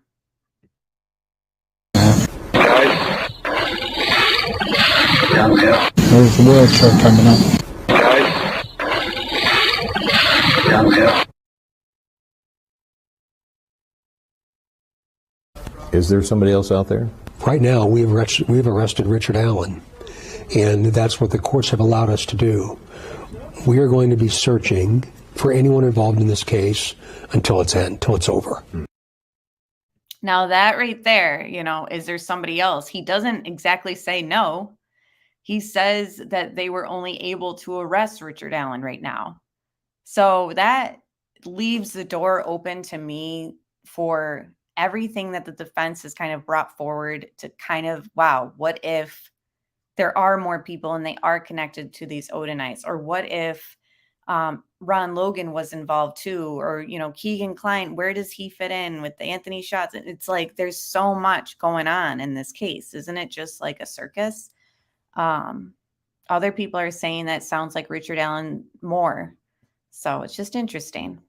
There's the word start coming up. Is there somebody else out there? Right now, we've arrested Richard Allen, and that's what the courts have allowed us to do. We are going to be searching for anyone involved in this case until it's over. Now that right there, is there somebody else? He doesn't exactly say no. He says that they were only able to arrest Richard Allen right now. So that leaves the door open to me for everything that the defense has kind of brought forward to kind of, wow, what if there are more people and they are connected to these Odinites? Or what if Ron Logan was involved too? Or, Keegan Klein, where does he fit in with the Anthony shots? It's like, there's so much going on in this case. Isn't it just like a circus? Other people are saying that sounds like Richard Allen more. So it's just interesting.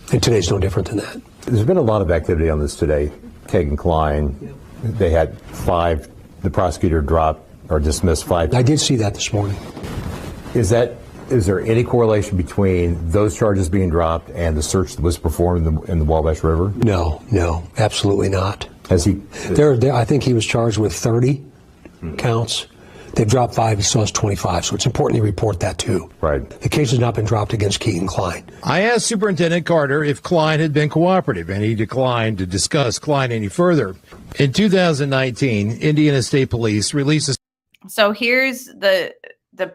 And today's no different than that. There's been a lot of activity on this today. Keegan Klein, they had 5, the prosecutor dropped or dismissed 5. I did see that this morning. Is there any correlation between those charges being dropped and the search that was performed in the Wabash River? No, absolutely not. Has he? I think he was charged with 30 counts. They've dropped 5, he still has 25, so it's important to report that too. Right. The case has not been dropped against Keegan Klein. I asked Superintendent Carter if Klein had been cooperative, and he declined to discuss Klein any further. In 2019, Indiana State Police released a... So here's the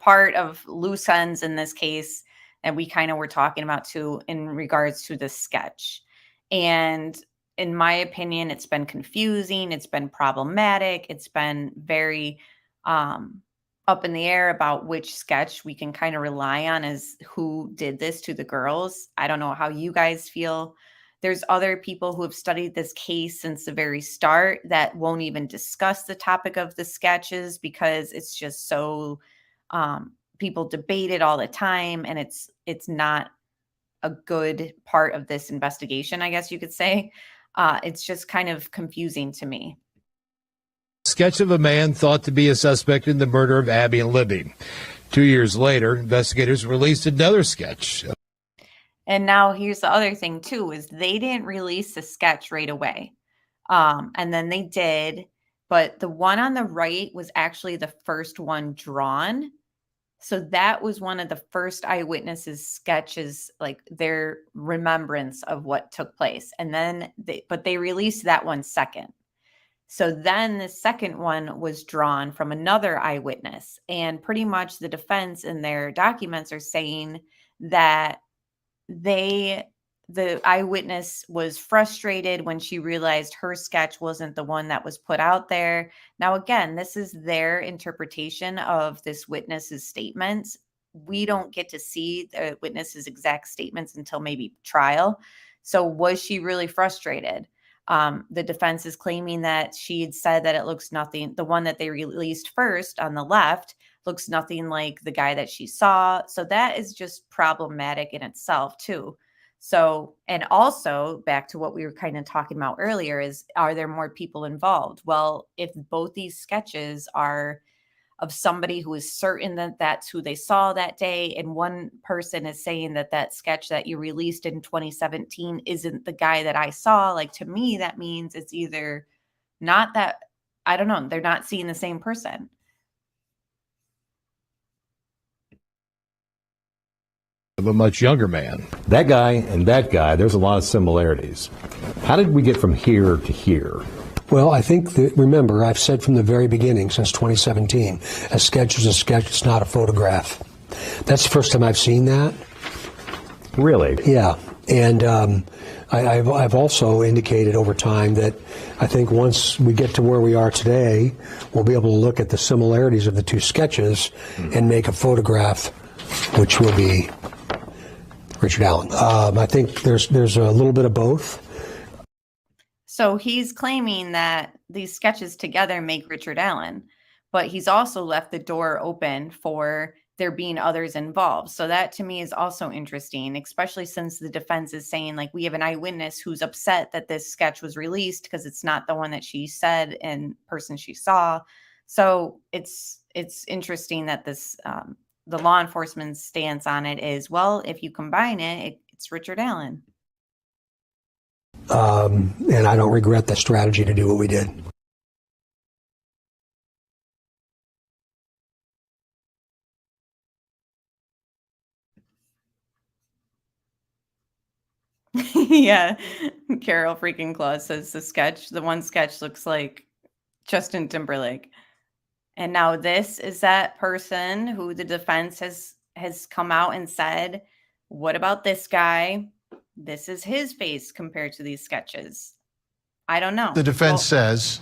part of loose ends in this case that we kind of were talking about too in regards to the sketch. And in my opinion, it's been confusing. It's been problematic. It's been very up in the air about which sketch we can kind of rely on as who did this to the girls. I don't know how you guys feel. There's other people who have studied this case since the very start that won't even discuss the topic of the sketches because it's just so people debate it all the time, and it's not a good part of this investigation, I guess you could say. It's just kind of confusing to me. Sketch of a man thought to be a suspect in the murder of Abby and Libby. 2 years later, investigators released another sketch. And now here's the other thing too, is they didn't release the sketch right away. And then they did, but the one on the right was actually the first one drawn. So that was one of the first eyewitnesses' sketches, like their remembrance of what took place. And then they released that one second. So then the second one was drawn from another eyewitness. And pretty much the defense in their documents are saying that the eyewitness was frustrated when she realized her sketch wasn't the one that was put out there. Now, again, this is their interpretation of this witness's statements. We don't get to see the witness's exact statements until maybe trial. So was she really frustrated? The defense is claiming that she had said that it looks nothing. The one that they released first on the left looks nothing like the guy that she saw. So that is just problematic in itself too. So, and also back to what we were kind of talking about earlier is, are there more people involved? Well, if both these sketches are of somebody who is certain that that's who they saw that day, and one person is saying that that sketch that you released in 2017 isn't the guy that I saw, like, to me, that means it's either not that, I don't know, they're not seeing the same person. Of a much younger man. That guy and that guy, there's a lot of similarities. How did we get from here to here? Well, I think that, remember, I've said from the very beginning, since 2017, a sketch is a sketch, it's not a photograph. That's the first time I've seen that. Really? Yeah. And I've also indicated over time that I think once we get to where we are today, we'll be able to look at the similarities of the two sketches and make a photograph, which will be Richard Allen. I think there's a little bit of both. So he's claiming that these sketches together make Richard Allen, but he's also left the door open for there being others involved. So that to me is also interesting, especially since the defense is saying, like, we have an eyewitness who's upset that this sketch was released because it's not the one that she said and person she saw. So it's interesting that this the law enforcement's stance on it is, well, if you combine it, it's Richard Allen. And I don't regret the strategy to do what we did. Yeah. Carol freaking Claus says the one sketch looks like Justin Timberlake. And now this is that person who the defense has come out and said, what about this guy? This is his face compared to these sketches. I don't know. The defense says,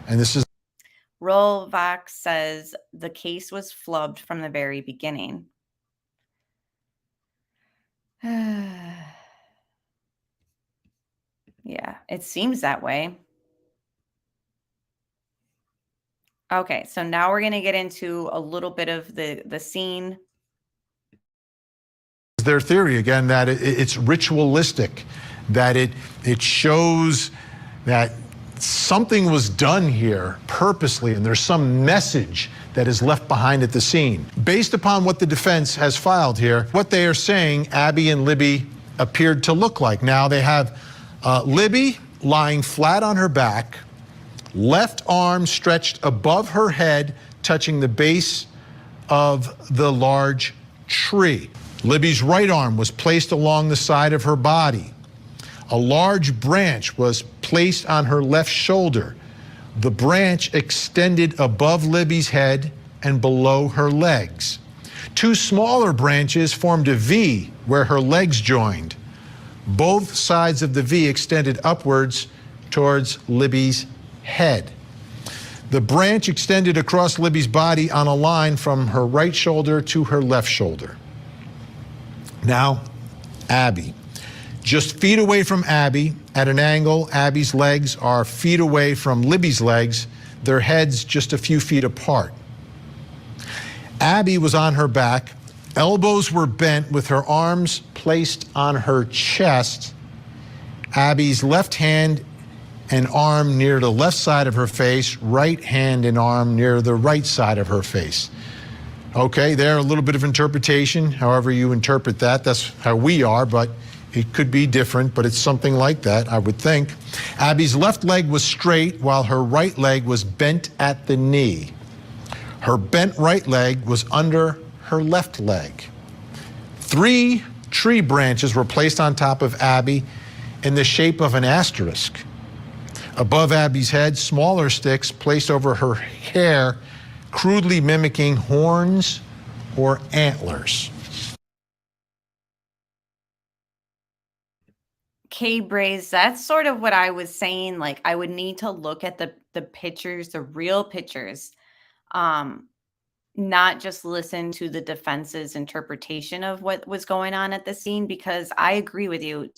and this is... Rolvax says the case was flubbed from the very beginning. Yeah, it seems that way. Okay, so now we're going to get into a little bit of the scene. Their theory, again, that it's ritualistic, that it shows that something was done here purposely, and there's some message that is left behind at the scene. Based upon what the defense has filed here, what they are saying Abby and Libby appeared to look like. Now they have Libby lying flat on her back, left arm stretched above her head, touching the base of the large tree. Libby's right arm was placed along the side of her body. A large branch was placed on her left shoulder. The branch extended above Libby's head and below her legs. Two smaller branches formed a V where her legs joined. Both sides of the V extended upwards towards Libby's head. The branch extended across Libby's body on a line from her right shoulder to her left shoulder. Now, Abby. Just feet away from Abby, at an angle, Abby's legs are feet away from Libby's legs, their heads just a few feet apart. Abby was on her back, elbows were bent with her arms placed on her chest, Abby's left hand and arm near the left side of her face, right hand and arm near the right side of her face. Okay, there, a little bit of interpretation, however you interpret that, that's how we are, but it could be different, but it's something like that, I would think. Abby's left leg was straight while her right leg was bent at the knee. Her bent right leg was under her left leg. 3 tree branches were placed on top of Abby in the shape of an asterisk. Above Abby's head, smaller sticks placed over her hair, crudely mimicking horns or antlers. K-Braze, that's sort of what I was saying. Like, I would need to look at the pictures, the real pictures, not just listen to the defense's interpretation of what was going on at the scene, because I agree with you.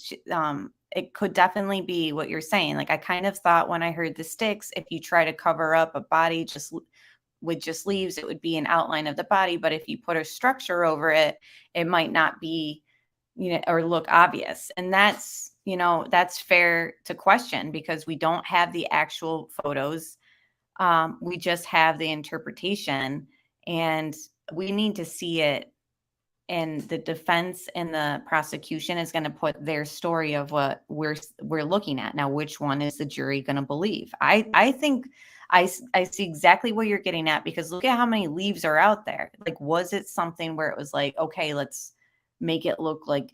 It could definitely be what you're saying. Like, I kind of thought when I heard the sticks, if you try to cover up a body just with just leaves, it would be an outline of the body. But if you put a structure over it, it might not be, or look obvious. And that's, that's fair to question because we don't have the actual photos. We just have the interpretation, and we need to see it. And the defense and the prosecution is going to put their story of what we're looking at. Now, which one is the jury going to believe? I think I see exactly what you're getting at, because look at how many leaves are out there. Like, was it something where it was like, okay, let's make it look like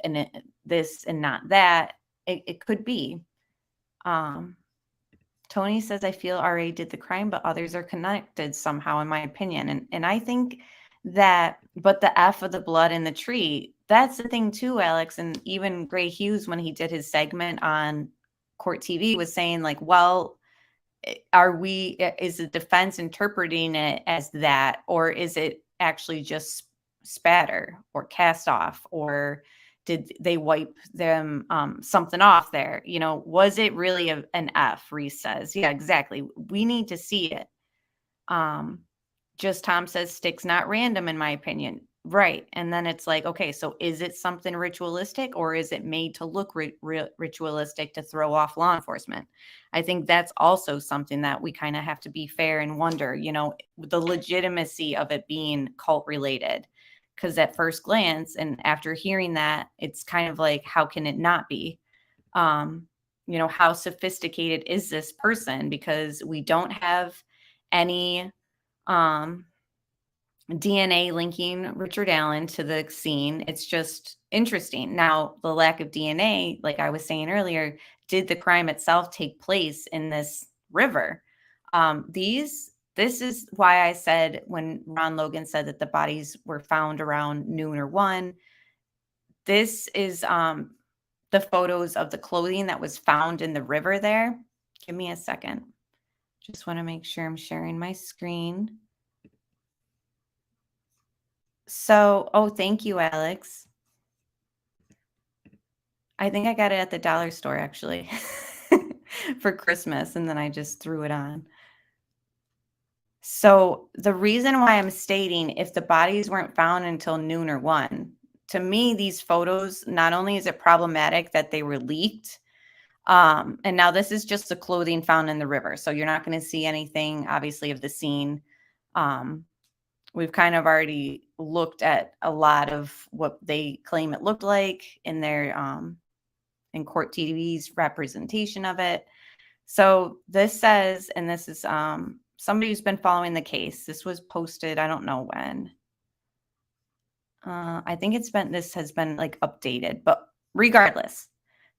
this and not that? It could be. Tony says, I feel RA did the crime, but others are connected somehow, in my opinion. And I think that, but the F of the blood in the tree, that's the thing too, Alex. And even Gray Hughes, when he did his segment on Court TV, was saying like, well, is the defense interpreting it as that, or is it actually just spatter or cast off, or did they wipe them something off there? Was it really an F? Reese says, yeah, exactly. We need to see it. Just Tom says, sticks not random, in my opinion. Right. And then it's like, okay, so is it something ritualistic, or is it made to look ritualistic to throw off law enforcement? I think that's also something that we kind of have to be fair and wonder, the legitimacy of it being cult related. Because at first glance, and after hearing that, it's kind of like, how can it not be? How sophisticated is this person? Because we don't have any DNA linking Richard Allen to the scene. It's just interesting. Now, the lack of DNA, like I was saying earlier, did the crime itself take place in this river? This is why I said, when Ron Logan said that the bodies were found around noon or 1, this is the photos of the clothing that was found in the river there. Give me a second. Just want to make sure I'm sharing my screen. So, thank you, Alex. I think I got it at the dollar store, actually, for Christmas, and then I just threw it on. So the reason why I'm stating, if the bodies weren't found until noon or 1, to me, these photos, not only is it problematic that they were leaked, and now this is just the clothing found in the river, so you're not going to see anything, obviously, of the scene. We've kind of already looked at a lot of what they claim it looked like in their in Court TV's representation of it. So this says, and this is somebody who's been following the case. This was posted, I don't know when. I think this has been like updated, but regardless,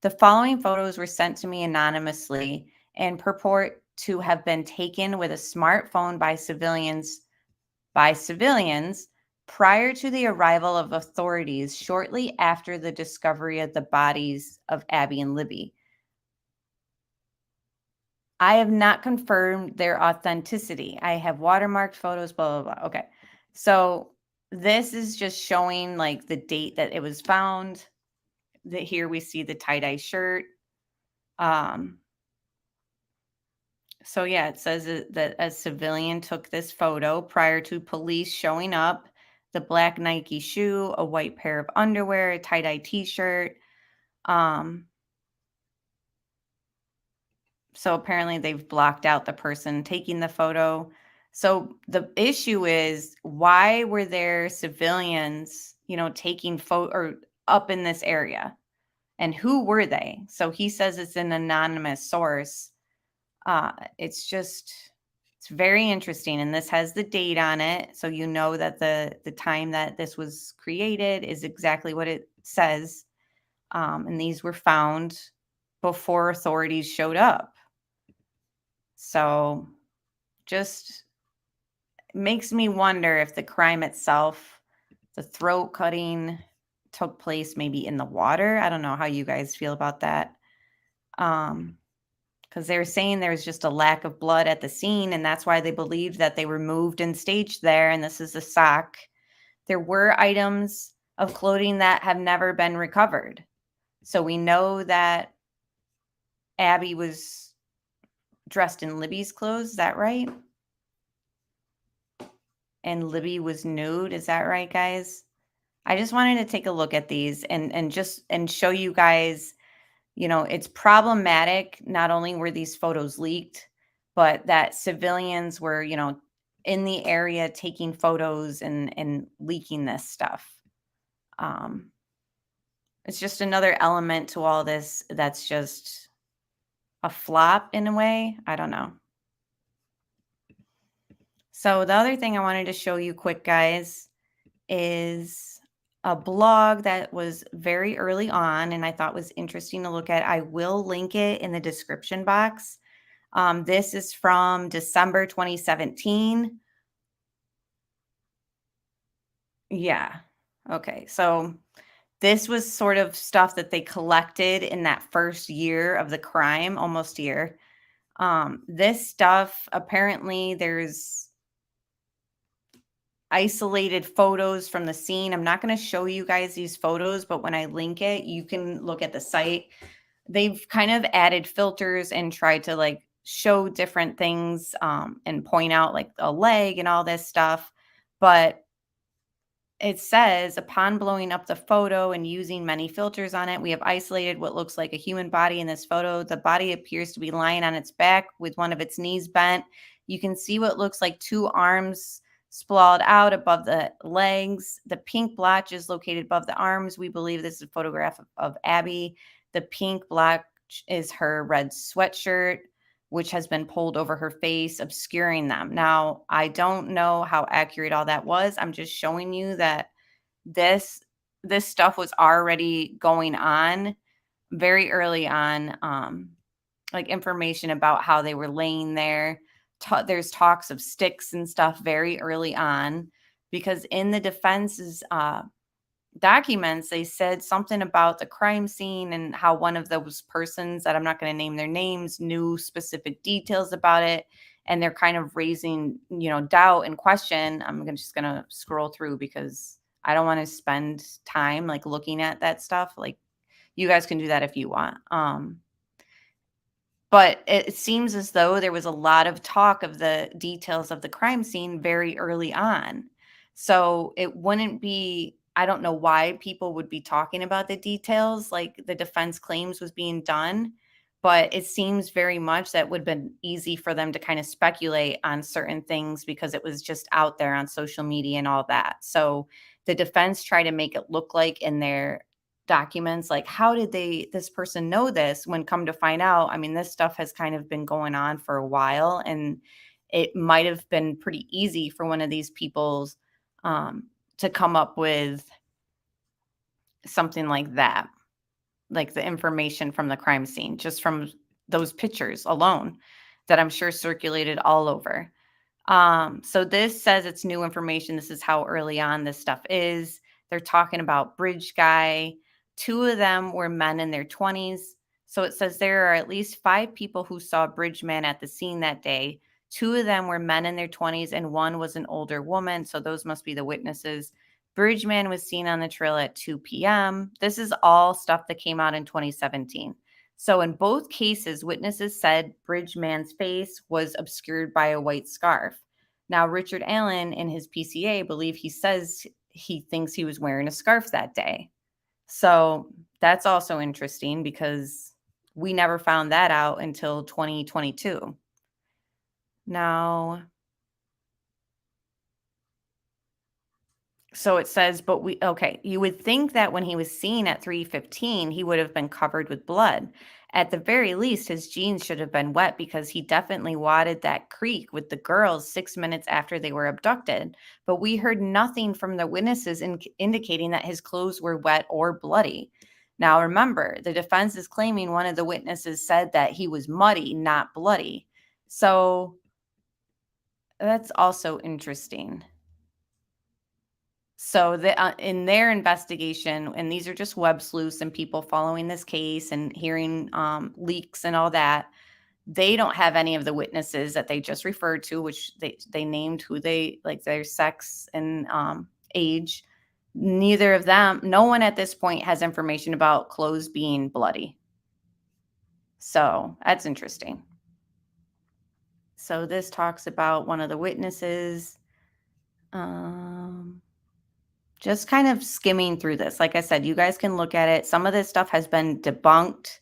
the following photos were sent to me anonymously and purport to have been taken with a smartphone by civilians prior to the arrival of authorities, shortly after the discovery of the bodies of Abby and Libby. I have not confirmed their authenticity. I have watermarked photos, blah, blah, blah. Okay. So this is just showing like the date that it was found. That here we see the tie-dye shirt. So yeah, it says that a civilian took this photo prior to police showing up. The black Nike shoe, a white pair of underwear, a tie-dye t-shirt. So apparently they've blocked out the person taking the photo. So the issue is, why were there civilians, taking photo or up in this area? And who were they? So he says it's an anonymous source. It's very interesting. And this has the date on it. So you know that the time that this was created is exactly what it says. And these were found before authorities showed up. So just makes me wonder if the crime itself, the throat cutting, took place maybe in the water. I don't know how you guys feel about that. Because they were saying there was just a lack of blood at the scene, and that's why they believed that they were moved and staged there. And this is a sock. There were items of clothing that have never been recovered. So we know that Abby was dressed in Libby's clothes. Is that right? And Libby was nude. Is that right, guys? I just wanted to take a look at these and show you guys, it's problematic. Not only were these photos leaked, but that civilians were, in the area taking photos and leaking this stuff. It's just another element to all this that's just a flop in a way. I don't know. So the other thing I wanted to show you quick, guys, is a blog that was very early on and I thought was interesting to look at. I will link it in the description box. This is from December 2017. Yeah. Okay. So this was sort of stuff that they collected in that first year of the crime, almost year. This stuff, apparently there's isolated photos from the scene. I'm not going to show you guys these photos, but when I link it, you can look at the site. They've kind of added filters and tried to like show different things and point out like a leg and all this stuff. But it says, upon blowing up the photo and using many filters on it, we have isolated what looks like a human body in this photo. The body appears to be lying on its back with one of its knees bent. You can see what looks like two arms sprawled out above the legs. The pink blotch is located above the arms. We believe this is a photograph of Abby. The pink blotch is her red sweatshirt, which has been pulled over her face, obscuring them. Now, I don't know how accurate all that was. I'm just showing you that this stuff was already going on very early on, like information about how they were laying there. There's talks of sticks and stuff very early on, because in the defense's documents, they said something about the crime scene and how one of those persons that I'm not going to name their names knew specific details about it. And they're kind of raising, doubt and question. I'm just going to scroll through because I don't want to spend time like looking at that stuff. Like, you guys can do that if you want. But it seems as though there was a lot of talk of the details of the crime scene very early on. So it wouldn't be, I don't know why people would be talking about the details like the defense claims was being done, but it seems very much that would have been easy for them to kind of speculate on certain things because it was just out there on social media and all that. So the defense tried to make it look like in their documents, like, how did this person know this, when come to find out, I mean, this stuff has kind of been going on for a while, and it might have been pretty easy for one of these people's to come up with something like that, like the information from the crime scene, just from those pictures alone that I'm sure circulated all over. So this says it's new information. This is how early on this stuff is. They're talking about bridge guy. 2 of them were men in their 20s. So it says there are at least 5 people who saw Bridge Man at the scene that day. 2 of them were men in their 20s and 1 was an older woman. So those must be the witnesses. Bridge Man was seen on the trail at 2 p.m. This is all stuff that came out in 2017. So in both cases, witnesses said Bridge Man's face was obscured by a white scarf. Now, Richard Allen in his PCA he says he thinks he was wearing a scarf that day. So that's also interesting because we never found that out until 2022. Now, so it says, you would think that when he was seen at 3:15, he would have been covered with blood. At the very least, his jeans should have been wet because he definitely waded that creek with the girls 6 minutes after they were abducted. But we heard nothing from the witnesses indicating that his clothes were wet or bloody. Now, remember, the defense is claiming one of the witnesses said that he was muddy, not bloody. So that's also interesting. So in their investigation, and these are just web sleuths and people following this case and hearing leaks and all that, they don't have any of the witnesses that they just referred to, which they named who they like their sex and age. Neither of them, no one at this point has information about clothes being bloody. So that's interesting. So this talks about one of the witnesses. Just kind of skimming through this. Like I said, you guys can look at it. Some of this stuff has been debunked.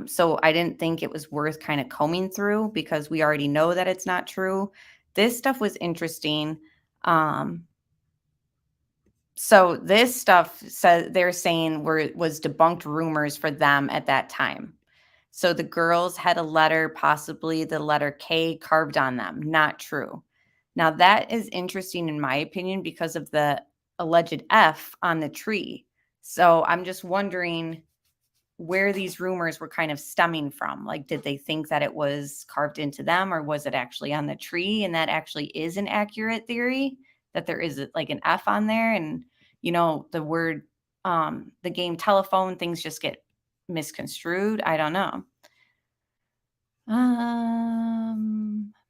So I didn't think it was worth kind of combing through because we already know that it's not true. This stuff was interesting. So this stuff says they're saying was debunked rumors for them at that time. So the girls had a letter, possibly the letter K carved on them. Not true. Now that is interesting in my opinion because of the alleged F on the tree. So I'm just wondering where these rumors were kind of stemming from. Like, did they think that it was carved into them or was it actually on the tree? And that actually is an accurate theory that there is like an F on there. And, you know, the word, the game telephone, things just get misconstrued. I don't know.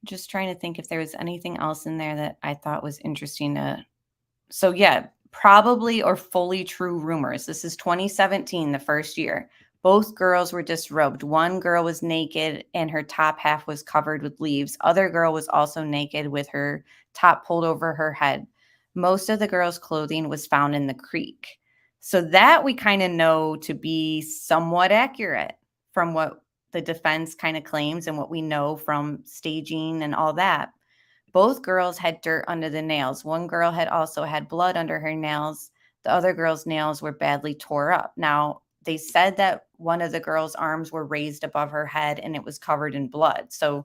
Just trying to think if there was anything else in there that I thought was interesting to. So yeah, probably or fully true rumors. This is 2017, the first year. Both girls were disrobed. One girl was naked and her top half was covered with leaves. Other girl was also naked with her top pulled over her head. Most of the girls' clothing was found in the creek. So that we kind of know to be somewhat accurate from what the defense kind of claims and what we know from staging and all that. Both girls had dirt under the nails. One girl had also had blood under her nails. The other girl's nails were badly tore up. Now, they said that one of the girl's arms were raised above her head and it was covered in blood. So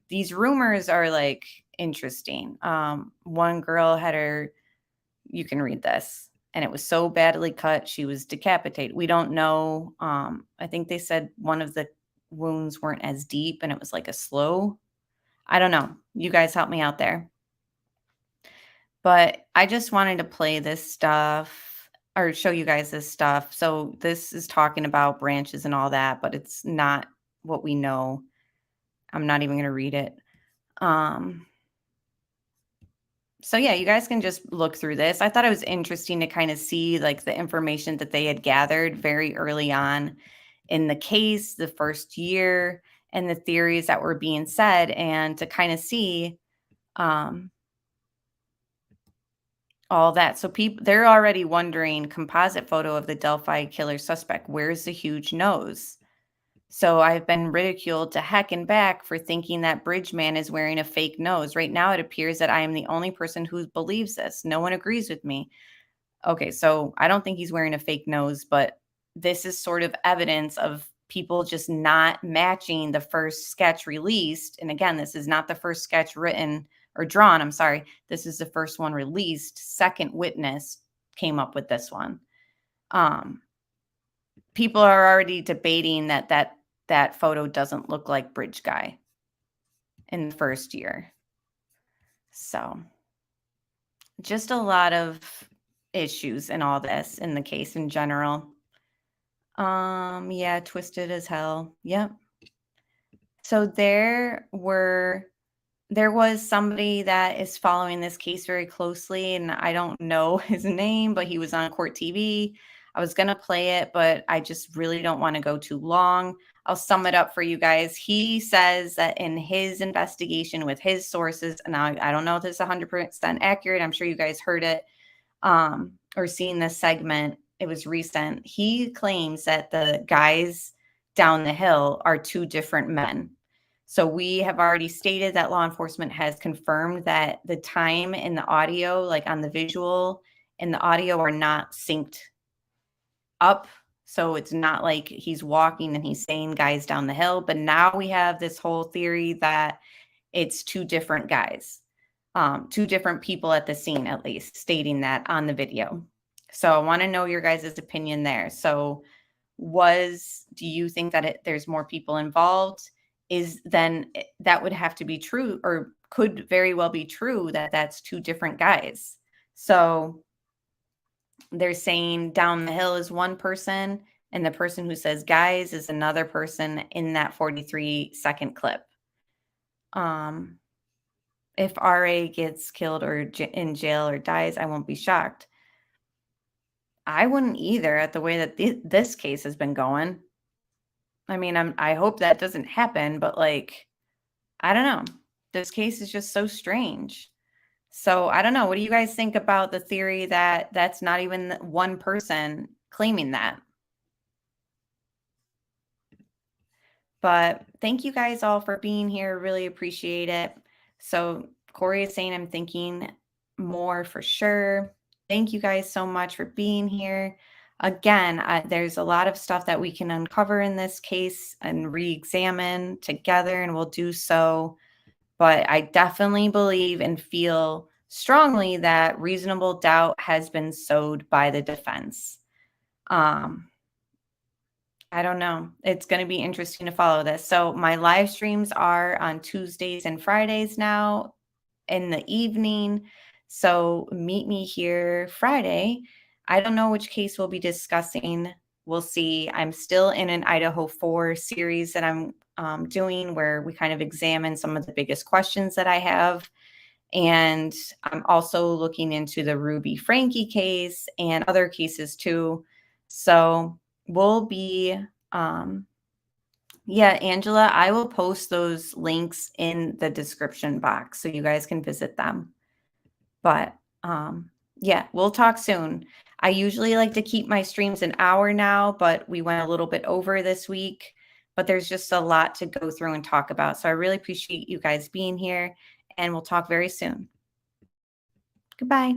these rumors are like interesting. One girl had her, you can read this, and it was so badly cut, she was decapitated. We don't know. I think they said one of the wounds weren't as deep and it was like a slow. I don't know. You guys help me out there. But I just wanted to play this stuff or show you guys this stuff. So this is talking about branches and all that, but it's not what we know. I'm not even going to read it. So yeah, you guys can just look through this. I thought it was interesting to kind of see like the information that they had gathered very early on in the case, the first year, and the theories that were being said, and to kind of see all that. So they're already wondering, composite photo of the Delphi killer suspect, where's the huge nose? So I've been ridiculed to heck and back for thinking that Bridge Man is wearing a fake nose. Right now, it appears that I am the only person who believes this. No one agrees with me. Okay, so I don't think he's wearing a fake nose, but this is sort of evidence of people just not matching the first sketch released. And again, this is not the first sketch written or drawn. I'm sorry. This is the first one released. Second witness came up with this one. People are already debating that photo doesn't look like Bridge Guy in the first year. So just a lot of issues in all this, in the case in general. Yeah, twisted as hell. Yep. So there was somebody that is following this case very closely, and I don't know his name, but he was on court TV. I was going to play it, but I just really don't want to go too long. I'll sum it up for you guys. He says that in his investigation with his sources, and I don't know if this is 100% accurate. I'm sure you guys heard it or seen this segment. It was recent. He claims that the guys down the hill are two different men. So we have already stated that law enforcement has confirmed that the time in the audio, like on the visual and the audio, are not synced up. So it's not like he's walking and he's saying guys down the hill. But now we have this whole theory that it's two different guys, two different people at the scene, at least stating that on the video. So I want to know your guys' opinion there. So do you think that there's more people involved? Then that would have to be true, or could very well be true, that that's two different guys. So they're saying down the hill is one person, and the person who says guys is another person in that 43-second clip. If RA gets killed or in jail or dies, I won't be shocked. I wouldn't either, at the way that this case has been going. I mean, I hope that doesn't happen, but like, I don't know. This case is just so strange. So I don't know. What do you guys think about the theory that that's not even one person claiming that? But thank you guys all for being here. Really appreciate it. So Corey is saying I'm thinking more for sure. Thank you guys so much for being here. Again, there's a lot of stuff that we can uncover in this case and re-examine together, and we'll do so. But I definitely believe and feel strongly that reasonable doubt has been sowed by the defense. I don't know. It's going to be interesting to follow this. So my live streams are on Tuesdays and Fridays now in the evening. So meet me here Friday. I don't know which case we'll be discussing. We'll see. I'm still in an Idaho 4 series that I'm doing, where we kind of examine some of the biggest questions that I have. And I'm also looking into the Ruby Frankie case and other cases too. So we'll be, yeah, Angela, I will post those links in the description box so you guys can visit them. But yeah, we'll talk soon. I usually like to keep my streams an hour now, but we went a little bit over this week. But there's just a lot to go through and talk about. So I really appreciate you guys being here, and we'll talk very soon. Goodbye.